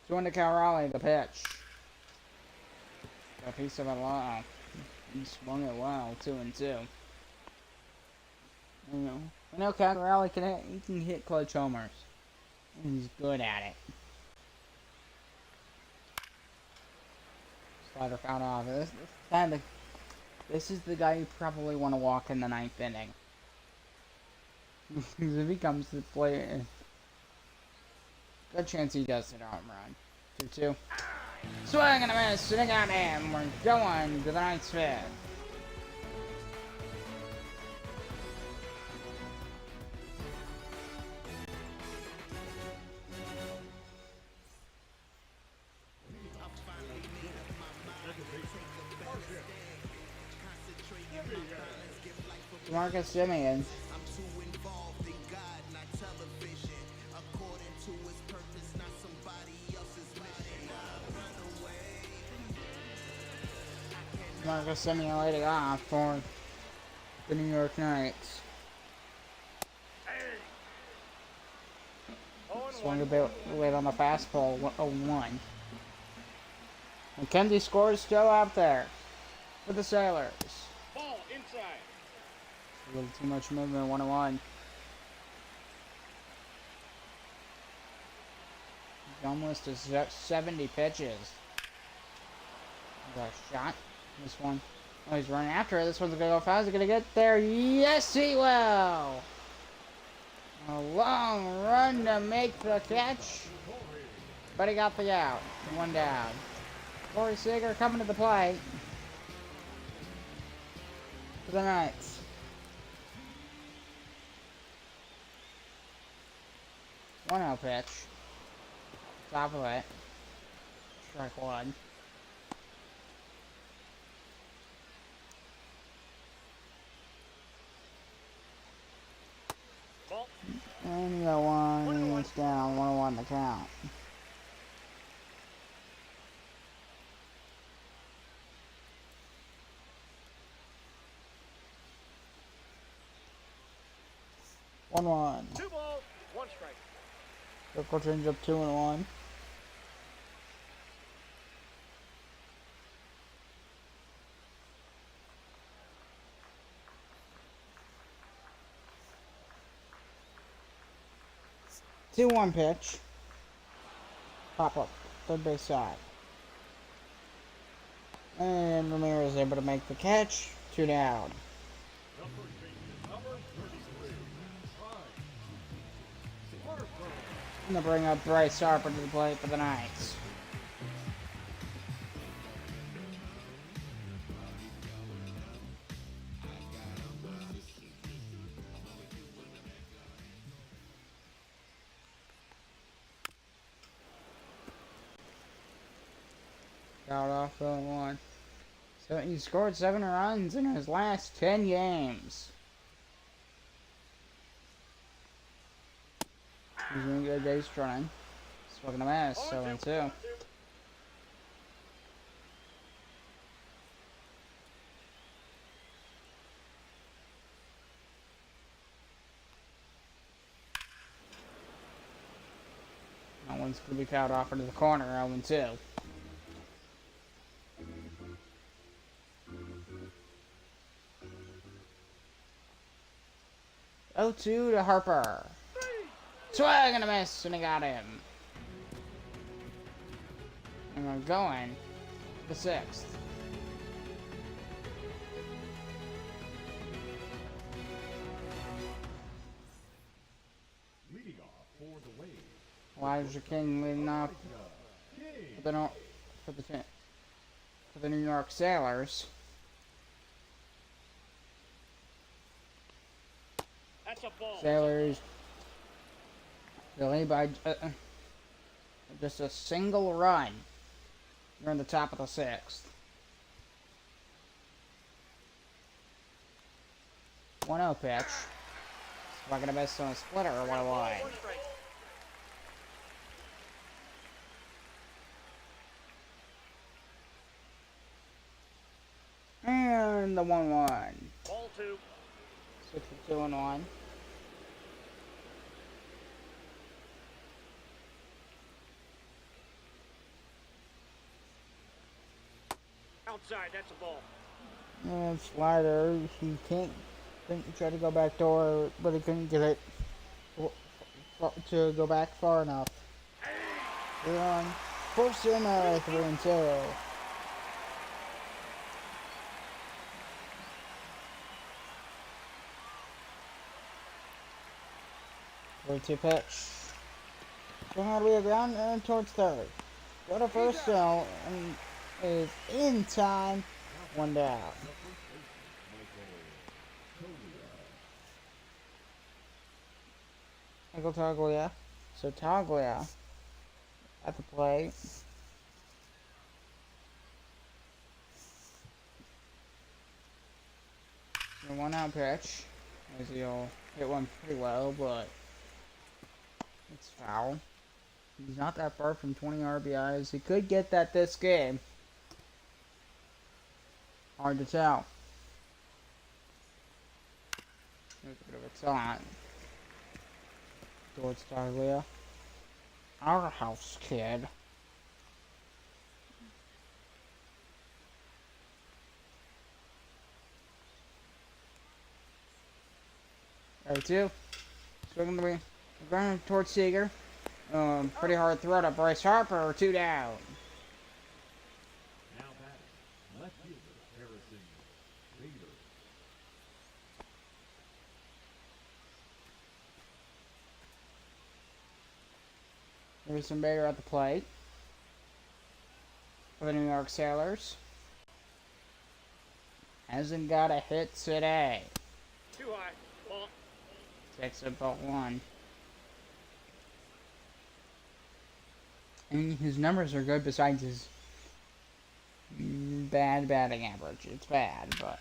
To Cal Raleigh, the pitch. Got a piece of it low. He swung it well. 2-2. I know Cal Raleigh he can hit clutch homers. And he's good at it. Slider fouled off. This is the guy you probably want to walk in the 9th inning. Because if he comes to play, good chance he does hit a home run. 2-2. Swing and a miss. Sitting on him. We're going to the 9th fifth. Marcus Simeon. Marcus Simeon laid it off for the New York Knights. Swung a bit late on the fastball, 0-1. McKenzie scores still out there for the Sailors. Ball inside. A little too much movement, 1-1. He's almost to 70 pitches. Got a shot. This one. Oh, he's running after it. This one's gonna go fast. He's gonna get there. Yes, he will. A long run to make the catch. But he got the out. 1 down. Corey Seager coming to the plate. For the Knights. One out pitch. Top of it. Strike 1. Ball. And you got one. It's down. 1-1 the count. One 2 balls, 1 strike. Circle change up 2-1. Two 1 pitch. Pop up. third base side. And Ramirez is able to make the catch. 2 down. I'm going to bring up Bryce Harper to the plate for the Knights. Got off 0-1. So he scored 7 runs in his last 10 games. He's doing good base running. Swinging a miss, 0-2. That one's going to be fouled off into the corner, 0-2. 0-2 to Harper. Swing and a miss, and he got him. And we're going to the 6th. Leading off for the Wave. Elijah King leading off for the New York Sailors. That's a ball. Sailors they lead by just a single run. You're in the top of the 6th. 1-0 pitch. If I can miss on a splitter or what away. And the 1-1. Ball 2. Switch for 2-1. Outside, that's a ball. And slider, he can't. He tried to go back door, but he couldn't get it to go back far enough. We're on full simmer, 3-2. 3-2 pitch. Swing all the way around and towards third. Go to first zone and is in time. 1 down. Michael Taglia. So Taglia at the plate. The 1-out pitch. As he'll hit one pretty well, but it's foul. He's not that far from 20 RBIs. He could get that this game. Hard to tell. There's a bit of a taunt towards Taglia. Our house kid. Two. Swinging the ground towards Seager. Pretty hard throw to Bryce Harper. 2 down. Now batting, left fielder Harrison Bader. Harrison Bader at the plate for the New York Sailors. Hasn't got a hit today. Too high. Ball. Takes about 1. And his numbers are good besides his bad batting average. It's bad, but...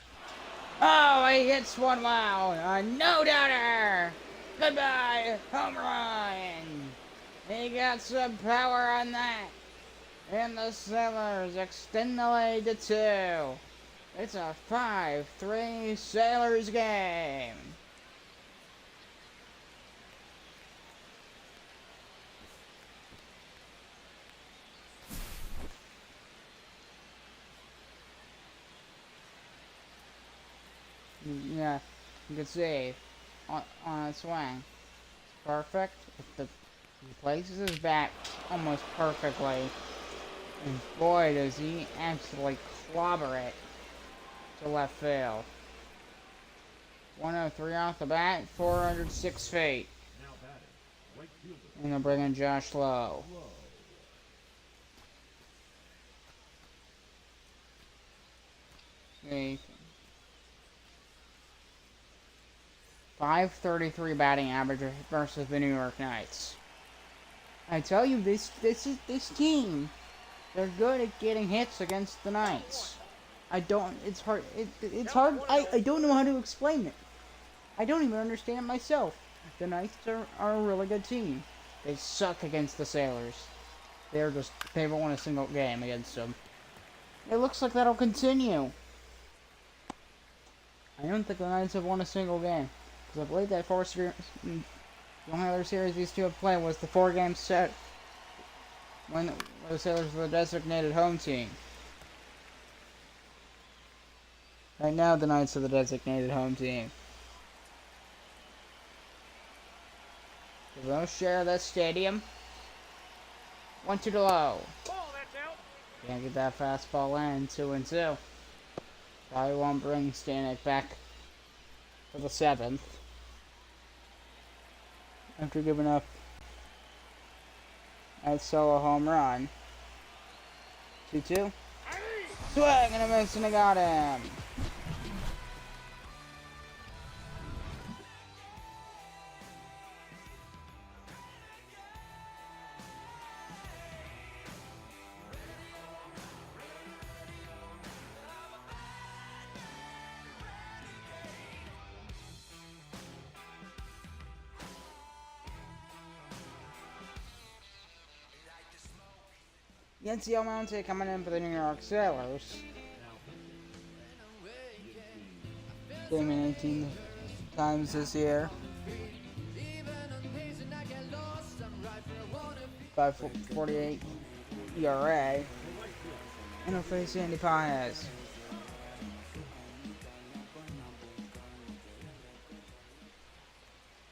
Oh, he hits one wow! A no-doubter! Goodbye, home run! He got some power on that! And the Sailors extend the lead to 2. It's a 5-3 Sailors game! Yeah, you can see on a swing. It's perfect. He places his bat almost perfectly. And boy, does he absolutely clobber it to left field. 103 off the bat, 406 feet. Now batting, right fielder. And they'll bring in Josh Lowe. Low. 533 batting average versus the New York Knights. I tell you, this team, they're good at getting hits against the Knights. It's hard, I don't know how to explain it. I don't even understand it myself. The Knights are a really good team. They suck against the Sailors. They haven't won a single game against them. It looks like that'll continue. I don't think the Knights have won a single game. Because I believe that the only other series these two have played was the 4-game set when the Sailors were the designated home team. Right now, the Knights are the designated home team. They'll share that stadium. 1-2 to Low. Ball, that's out. Can't get that fastball in. 2-2. Probably won't bring Stanek back for the 7th. After giving up that solo home run. 2-2. Swing and a miss, and I got him. The NCL Mountain coming in for the New York Sailors. Came in 18 times this year. 5.48 ERA. And he'll face Andy Paez.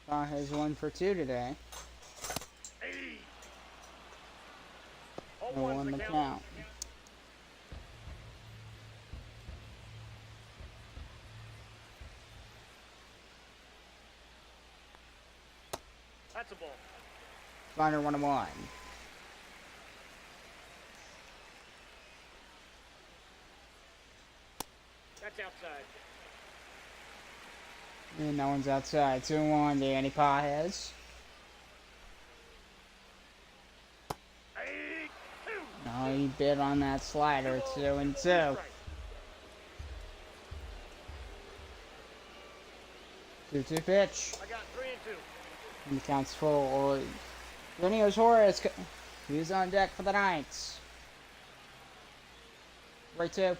Paez 1 for 2 today. No one to count. That's a ball. Finder 1-1. That's outside. And no one's outside. 2-1 to Andy Paez. No, he bit on that slider. 2-2. 2-2 pitch. I got 3 and 2. And the count's full. Junior Torres. He's on deck for the Knights. Right 2.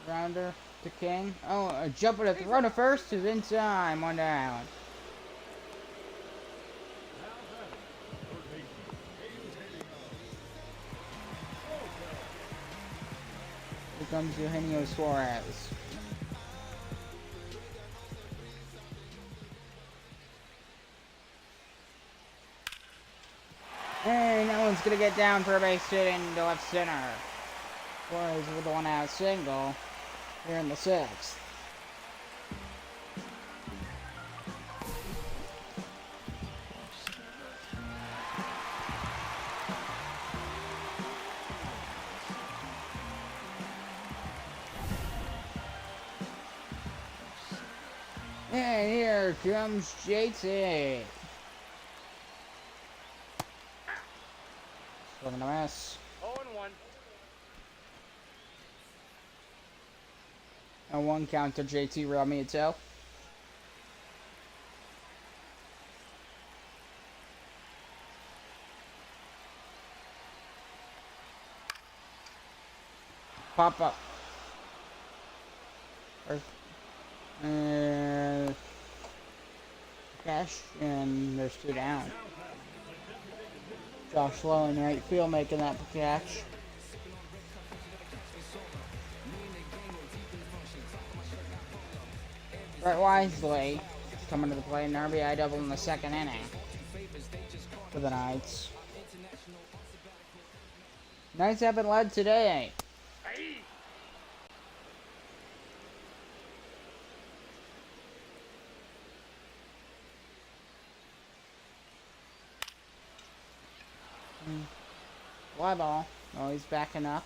Rounder to King. Oh, a jumper to throw to first is in time. 1 down. Here comes Eugenio Suarez. And that one's gonna get down for a base hit into left center. Suarez with a 1-out single here in the 6th. And here comes JT. Swing and a miss. 0 and 1. A 1 count to JT Realmuto. Pop up. Cash, and there's 2 down. Josh Lowe in right field making that catch. Brett Wisely coming to the plate, an RBI double in the 2nd inning for the Knights. Knights haven't led today. Aye. Fly ball. Oh, he's backing up.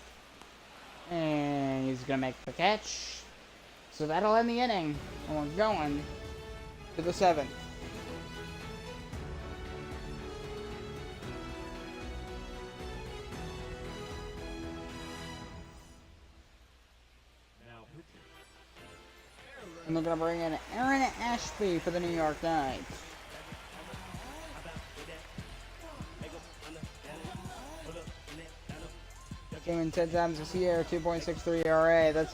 And he's going to make the catch. So that'll end the inning. And we're going to the 7th. Now pitching. And they're going to bring in Aaron Ashby for the New York Knights. Came in 10 times this year, 2.63 ERA. That's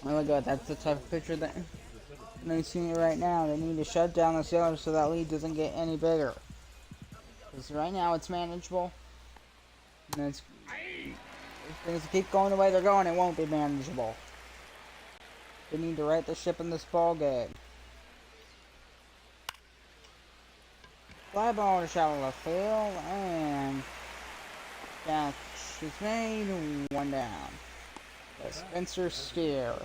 really good. That's the type of pitcher that they're seeing right now. They need to shut down the Steelers so that lead doesn't get any bigger. Because right now it's manageable. And if things keep going the way they're going, it won't be manageable. They need to right the ship in this ball game. Fly ball to shallow left field, and catch is made, 1 down. That's Spencer Steer.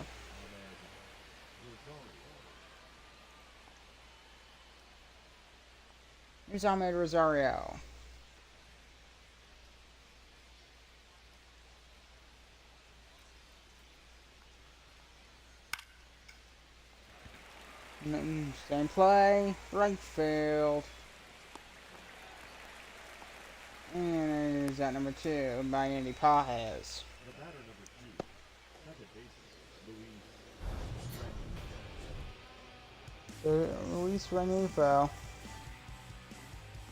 Here's Ahmed Rosario. Stand play, right field. And is that number 2 by Andy Pajes. The batter number 2. Second baseman, Luis Rengifo.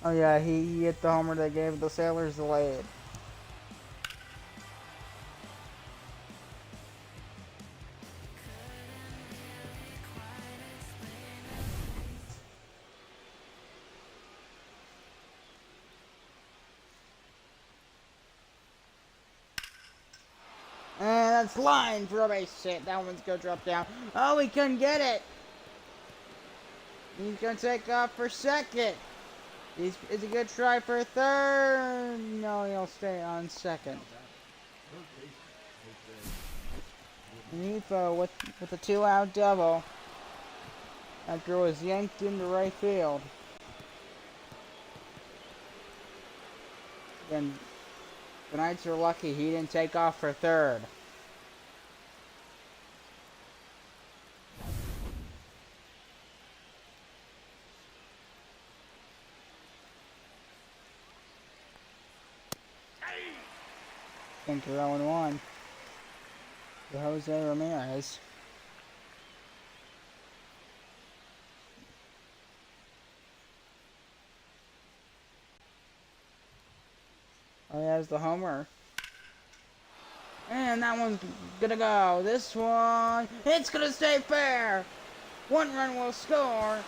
Oh yeah, he hit the homer that gave the Sailors the lead. And that's line for a base hit. That one's gonna drop down. Oh, he couldn't get it. He's gonna take off for second. Is a good try for third? No, he'll stay on second. Nifo with a 2-out double after it was yanked into right field. Then the Knights are lucky he didn't take off for third. I think they're 0-1 to Jose Ramirez. Oh, he has the homer. And that one's gonna go. This one, it's gonna stay fair. 1 run will score.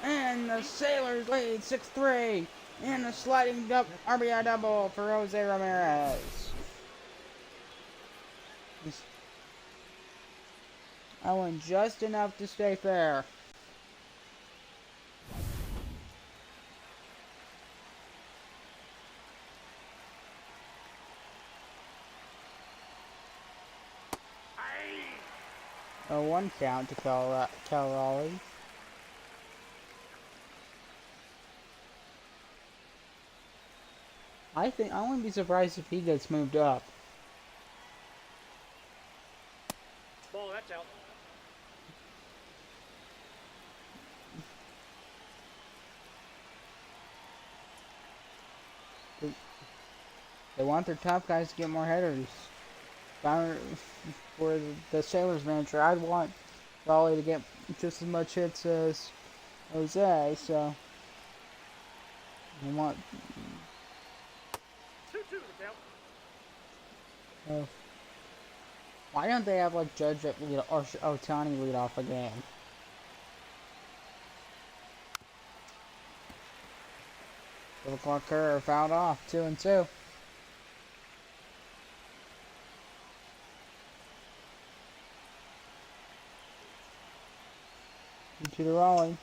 And the Sailors lead 6-3. And a sliding RBI double for Jose Ramirez. I went just enough to stay fair. A 1 count to Cal Raleigh. I wouldn't be surprised if he gets moved up. Ball, that's out. They want their top guys to get more headers. If I were for the Sailors manager, I'd want Raleigh to get just as much hits as Jose, so I want 2-2 to count. why don't they have like Judge at lead or Otani lead off a game? The clock curve fouled off 2-2. To the Raleigh.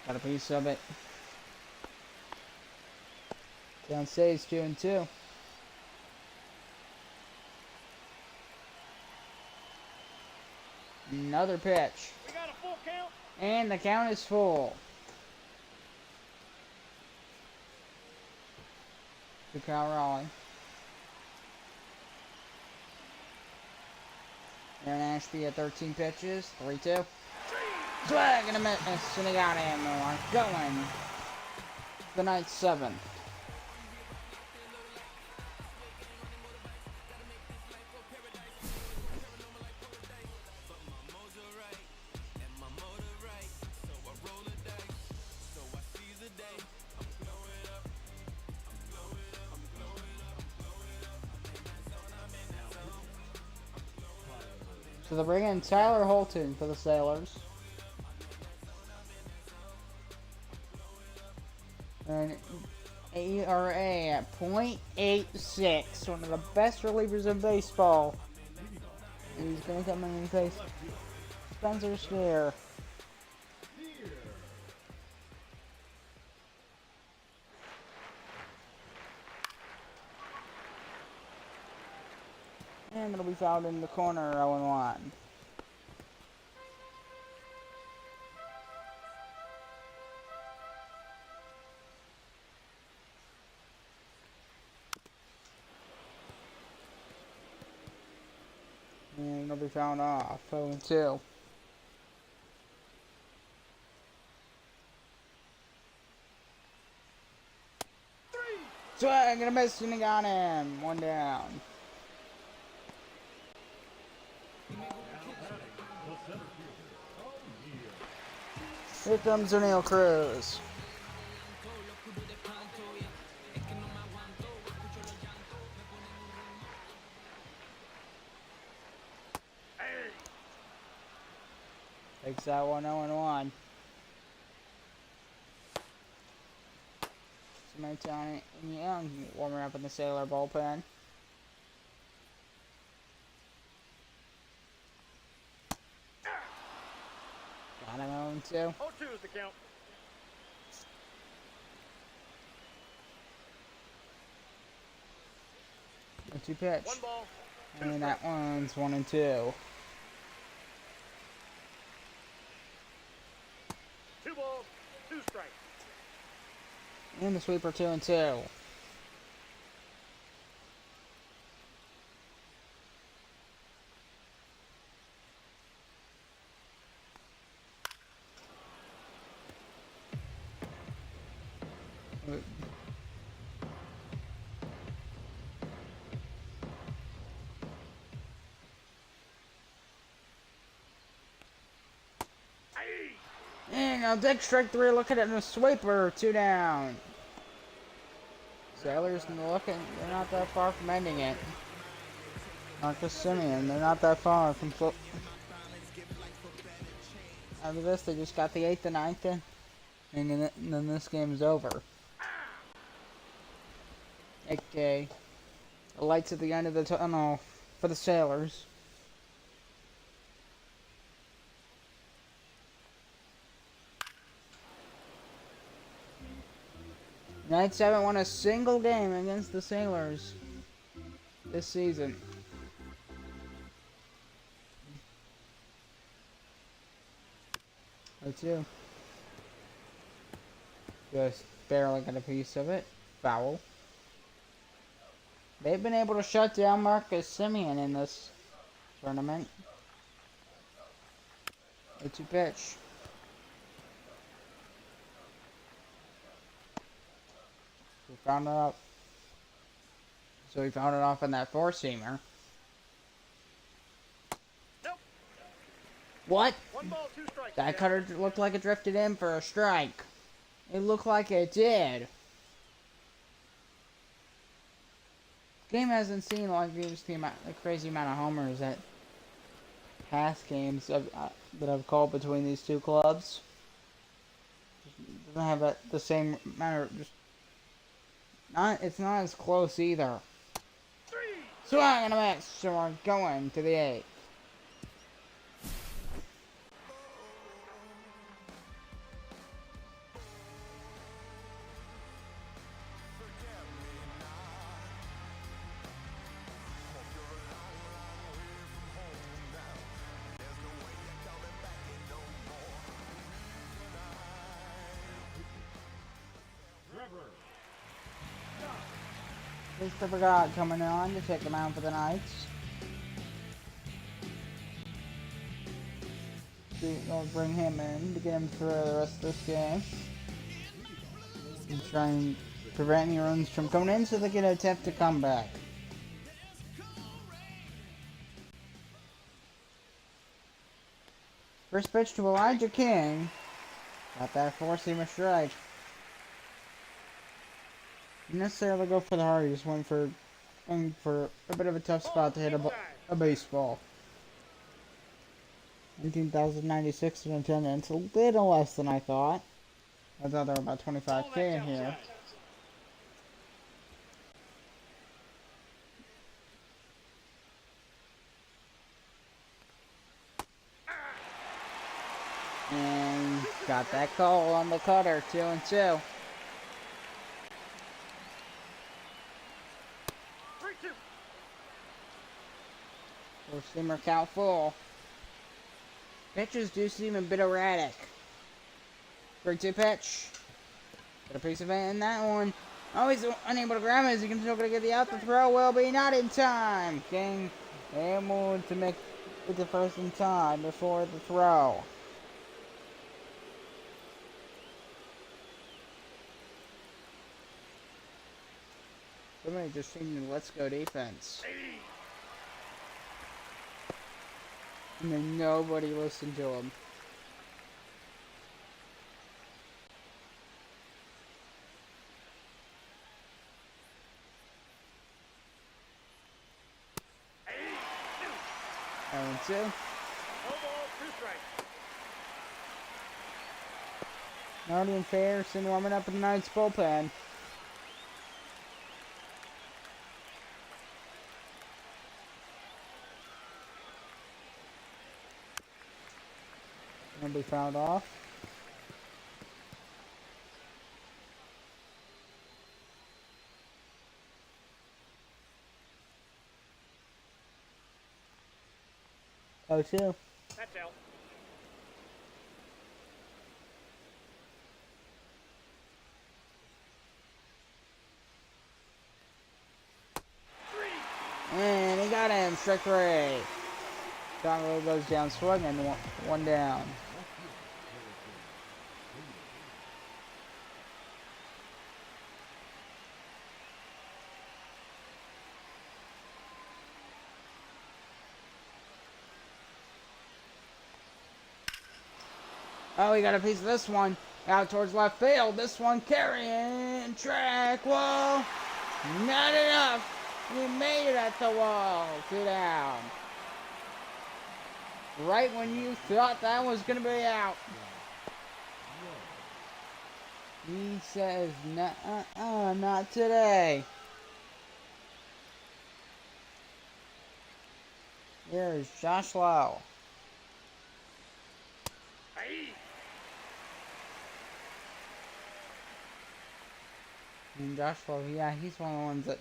Got a piece of it. Downstage 2-2. Another pitch. We got a full count. And the count is full. To Cal Raleigh. Aaron Ashby at 13 pitches. 3-2. Swag and a miss. And he got him. Going. The ninth, 7th. So they bring in Tyler Holton for the Sailors. And ERA at .86. One of the best relievers in baseball. And he's going to come in and face Spencer Steer. And it'll be fouled in the corner, 0-1. And it'll be fouled off, 0-2. Swing and a miss, and he got him. 1 down. Here comes O'Neal Cruz. Takes that one 0-1. Samantha Young warming up in the Sailor bullpen. Got him 0-2. 0-2 is the count. The 2 pitch. 1 ball. And that one's 1-2. 2 balls, 2 strikes. And the sweeper 2-2. And now Dick strike 3 looking at the sweeper, 2 down. Sailors looking, they're not that far from ending it. Marcus Simeon, they're not that far from after this, they just got the 8th and 9th in, and then this game is over. Okay. The lights at the end of the tunnel for the Sailors. Knights haven't won a single game against the Sailors this season. That's you. Just barely got a piece of it. Foul. They've been able to shut down Marcus Simeon in this tournament. It's a pitch. We found it up. So we found it off in that 4-seamer. Nope. What? 1 ball, 2 strikes. That cutter looked like it drifted in for a strike. It looked like it did. Game hasn't seen like the crazy amount of homers that past games that I've called between these two clubs. It doesn't have the same amount of it's not as close either. 3. Swing and a miss, so we're going to the 8th. Christopher God coming on to take them out for the Knights. They'll bring him in to get him through the rest of this game. And try and prevent any runs from coming in so they can attempt a comeback. First pitch to Elijah King. Got that four-seamer strike. Didn't necessarily go for the heart, he just went for a bit of a tough spot to hit a baseball. 19,096 in attendance, a little less than I thought. I thought there were about 25K in here. And got that call on the cutter, 2-2. 3-2. Four-seamer count full. Pitches do seem a bit erratic. 3-2 pitch. Got a piece of it in that one. Oh, he's unable to grab it. Is he still going to get the out? The throw will be not in time. King able to make it the first in time before the throw. Somebody just singing "Let's Go Defense." And then nobody listened to him. And 2. No ball, 2 strikes. Nardi and Fairson warming up in the Knights bullpen. Gonna be fouled off. Oh, 2. That's out. And he got him, strike 3. Donald goes down swinging, one down. Oh, he got a piece of this one. Out towards left field. This one carrying track wall. Not enough. He made it at the wall. 2 down. Right when you thought that was going to be out. He says, not today. Here's Josh Lowe. And Josh Lowe, yeah, he's one of the ones that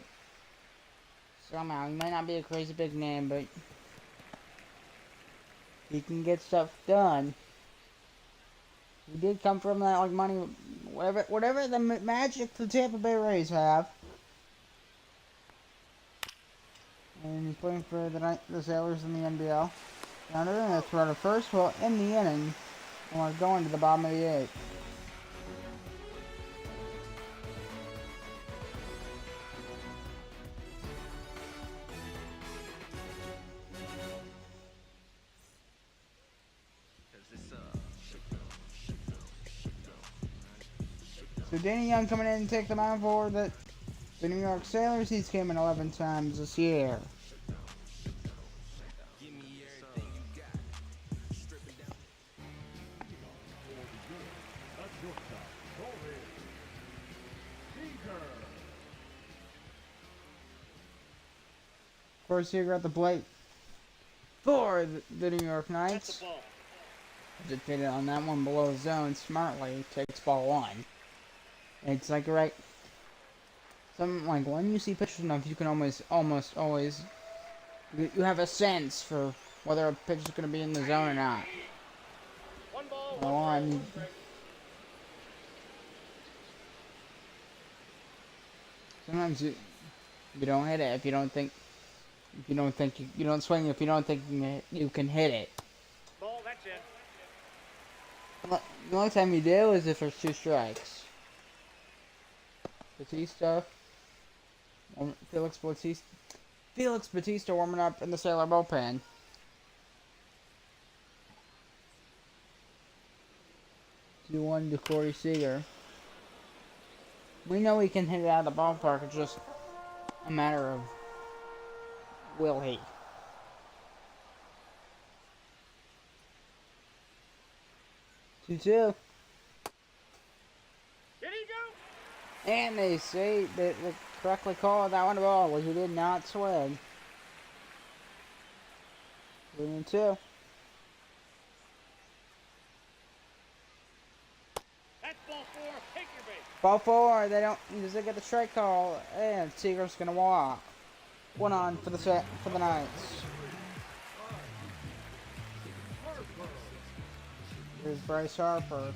somehow, he might not be a crazy big name, but he can get stuff done. He did come from that, like, money, whatever the magic the Tampa Bay Rays have. And he's playing for the Sailors in the NBL. Now they're going to throw to first, well, in the inning, and we're going to the bottom of the 8th. So Danny Young coming in and take the mound for the New York Sailors. He's came in 11 times this year. Of course, here at the plate for the New York Knights. Just hit it on that one below zone smartly. Takes ball 1. It's like right. Something like when you see pitches enough, you can almost always. You have a sense for whether a pitch is going to be in the zone or not. 1 ball, 1 Well, ball, I'm 1 strike. Sometimes you don't hit it if you don't think you don't swing if you don't think you can hit it. Ball, that's in. The only time you do is if there's 2 strikes. Batista, Felix Batista warming up in the Sailor bullpen. 2-1 to Corey Seager. We know he can hit it out of the ballpark. It's just a matter of will he. 2-2. Did he go? And they say they correctly called that one a ball. He did not swing. 3-2. That's ball 4. Take your base. Ball 4. They don't get the strike call, and Seager's gonna walk. 1 on for the Knights. Here's Bryce Harper.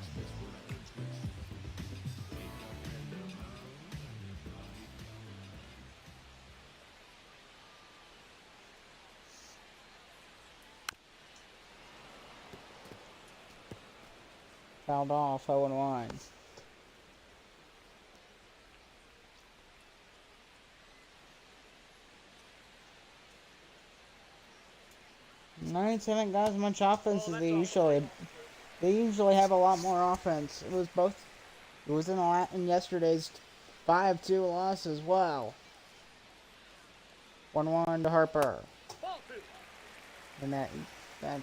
Fouled off, 0-1. Knights haven't got as much offense as they usually. They usually have a lot more offense. It was in yesterday's 5-2 loss as well. 1-1 to Harper. Ball 2. And that's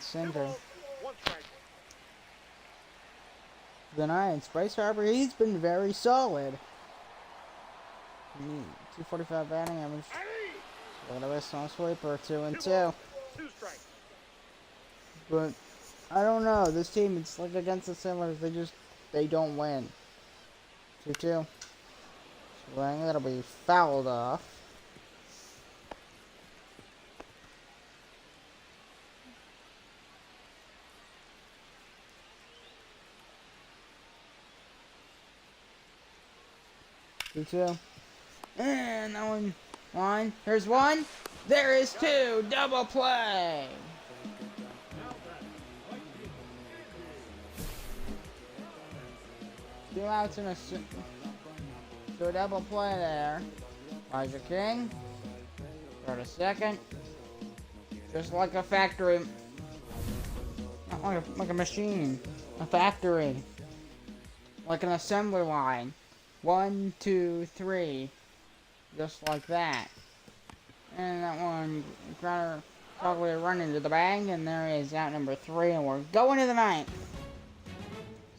Two center. balls, 1 strike. The Knights, Bryce Harper, he's been very solid. 245 batting average. Hey! Got a whistle on sweeper, 2-2. 2 strikes. But I don't know. This team, it's like against the Sailors, they don't win. 2-2. Swing, that'll be fouled off. Two. And that one. There's 1. There is 2. Double play. Two outs and a double play there. Elijah King. Got a second. Just like a factory. Not like a machine. A factory. Like an assembly line. 1, 2, 3. Just like that. And that one, Grounder probably run into the bag, and there is out number 3, and we're going to the 9th.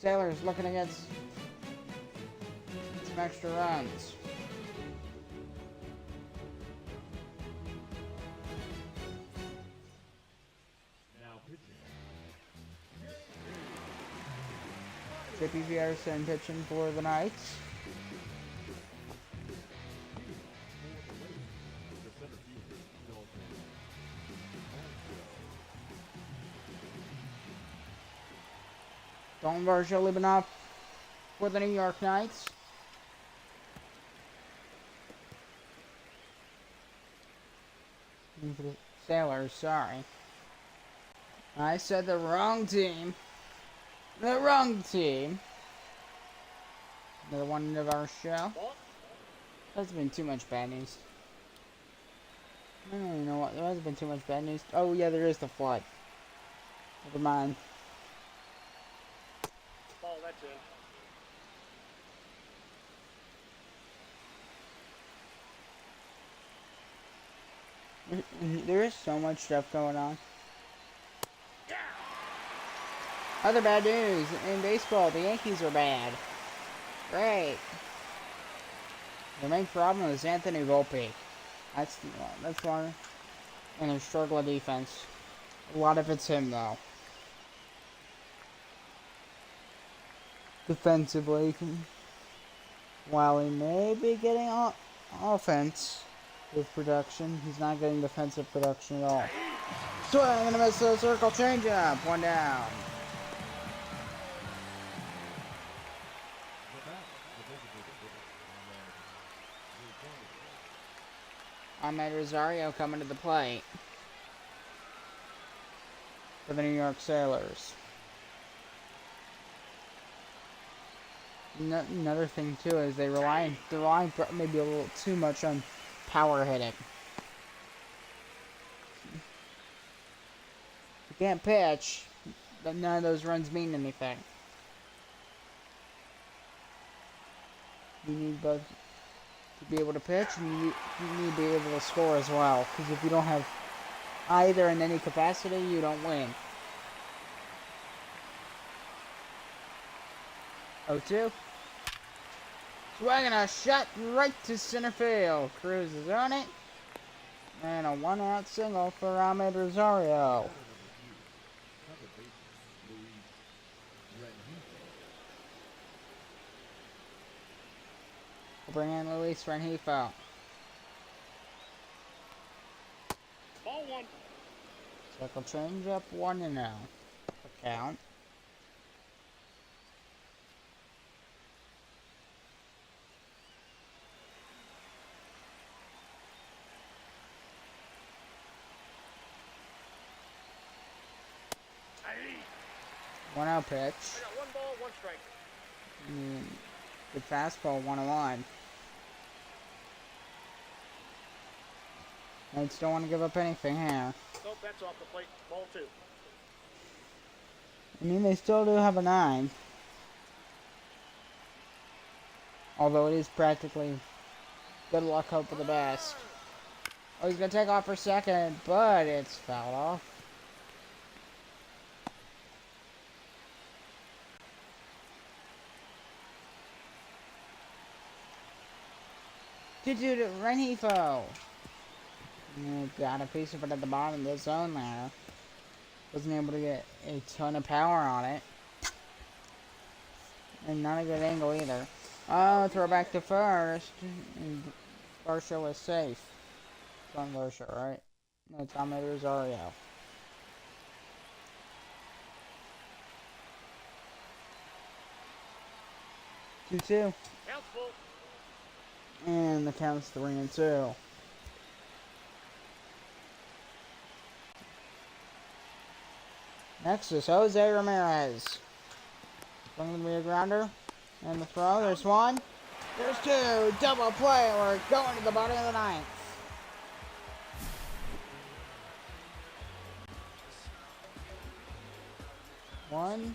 Sailors looking to get some extra runs. Now pitching. J.P. Peterson pitching for the Knights. Dalton Varsho leading off for the New York Knights. For the Sailors, sorry. I said the wrong team. The wrong team. Another one of our show. There's been too much bad news. I don't even know what. There has been too much bad news. Oh, yeah, there is the flood. Never mind. Ball, that's in. There is so much stuff going on. Other bad news in baseball, the Yankees are bad. Great. The main problem is Anthony Volpe. That's one. And their struggle of defense. A lot of it's him though. Defensively, while he may be getting offense with production, he's not getting defensive production at all. Swing and a miss to the circle changeup. 1 down. Ahmed Rosario coming to the plate for the New York Sailors. Another thing too is they rely maybe a little too much on power hitting. If you can't pitch, then none of those runs mean anything. You need both to be able to pitch, and you need to be able to score as well. Because if you don't have either in any capacity, you don't win. 0-2. Swinging a shot right to center field. Cruz is on it. And a 1-out single for Ahmed Rosario. We'll bring in Luis Rengifo. Ball one. Circle change up 1-0. The count. Aye. 1-0 pitch. I got 1 ball, 1 strike. Good fastball, 1-1. Knights don't want to give up anything here. Nope, that's off the plate. Ball 2. I mean, they still do have a 9. Although it is practically good luck, hope for the best. Oh, he's going to take off for second, but it's fouled off. Good dude, Rengifo. Got a piece of it at the bottom of the zone there. Wasn't able to get a ton of power on it. And not a good angle either. Oh, throw back to first. And Varsho was safe. It's on Varsho, right? No, it's Ahmed Rosario. Two. Count's full. And the count's 3-2. Next is Jose Ramirez. Swinging the rear grounder. And the throw. There's 1. There's 2. Double play. We're going to the bottom of the 9th. One,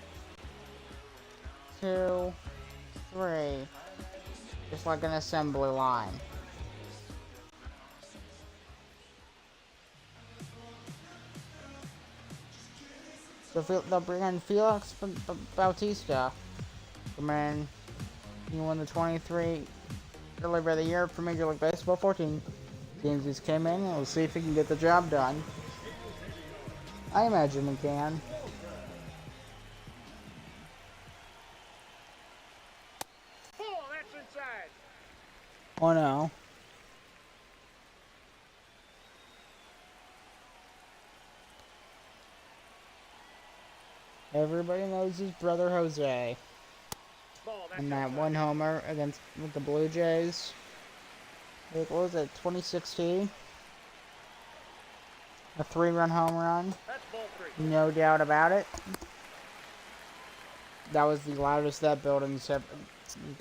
2, 3. Just like an assembly line. So they'll bring in Felix Bautista. Come in. He won the 23 Reliever of the Year for Major League Baseball 14. Games just came in, and we'll see if he can get the job done. I imagine he can. Oh, that's inside. Oh no. Everybody knows his brother Jose. Ball, that's And that outside. 1 homer with the Blue Jays. What was it, 2016? A 3-run home run. That's ball 3. No doubt about it. That was the loudest that building's have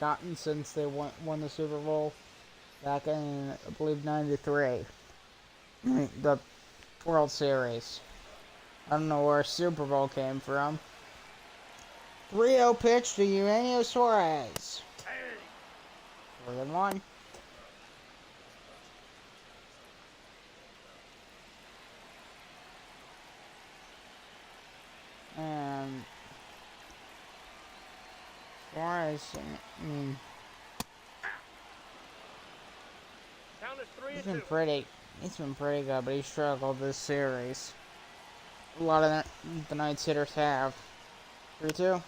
gotten since they won the Super Bowl back in, I believe, 93. The World Series. I don't know where Super Bowl came from. 3-0 pitch to Eugenio Suarez. Hey. 3-1. And Suarez, Count is 3 he's and been 2. pretty good, but he struggled this series. A lot of the Knights hitters have. 3-2.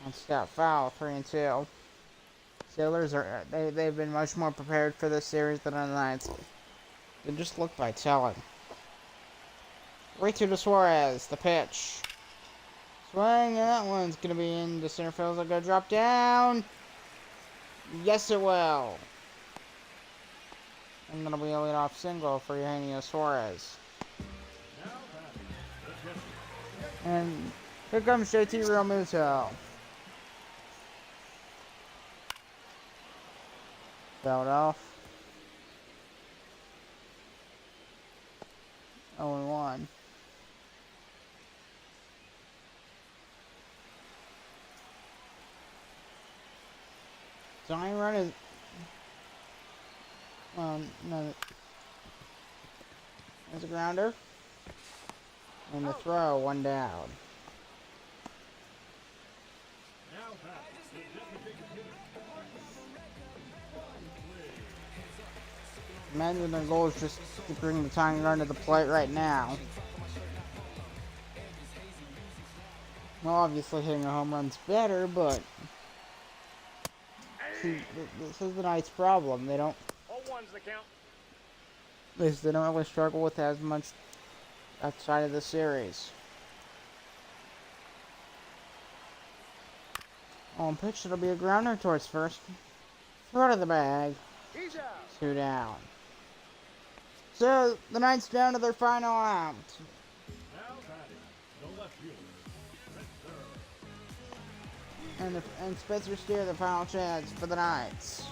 It's got foul. 3-2. Sailors they've been much more prepared for this series than the Knights. They just look by telling. 3-2 to Suarez. The pitch. Swing, and that one's gonna be in the center field. It's gonna drop down. Yes, it will. I'm gonna be a leadoff single for Eugenio Suarez. Now batting, the catcher. And here comes JT Realmuto. Fouled off. 0-1. Tying run is... no. There's a grounder. And the throw, one down. Now batting, the designated hitter. Imagine their goal is just to bring the tying run to the plate right now. Well, obviously hitting a home run's better, but see, this is the Knights' problem. They don't. 0-1's the count. They don't really struggle with as much outside of the series. On pitch, it'll be a grounder towards first. Throw to the bag. He's out. 2 down. So the Knights down to their final out. Now batting, the left fielder. And Spencer Steer the final chance for the Knights.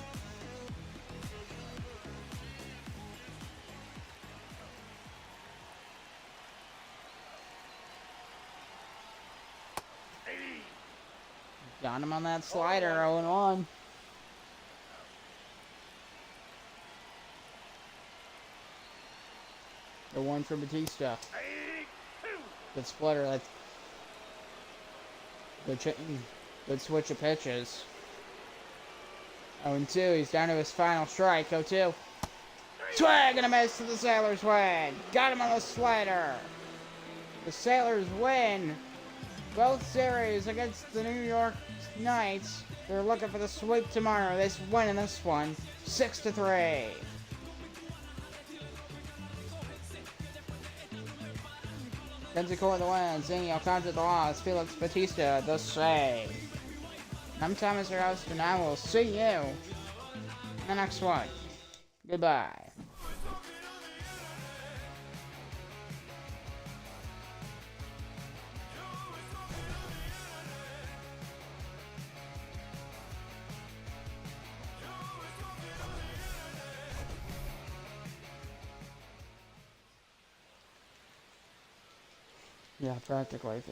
Got him on that slider, 0-1. The one for Batista. Good splitter. That's good switch of pitches. 0-2. He's down to his final strike. 0-2. Swag and a miss to the Sailors win. Got him on the slider. The Sailors win both series against the New York Knights. They're looking for the sweep tomorrow. They win in this one, 6-3. Kenzie Core the win, Zany Alcantara the loss, Felix Batista the save. I'm Thomas, your host, and I will see you in the next one. Goodbye. Yeah, practically.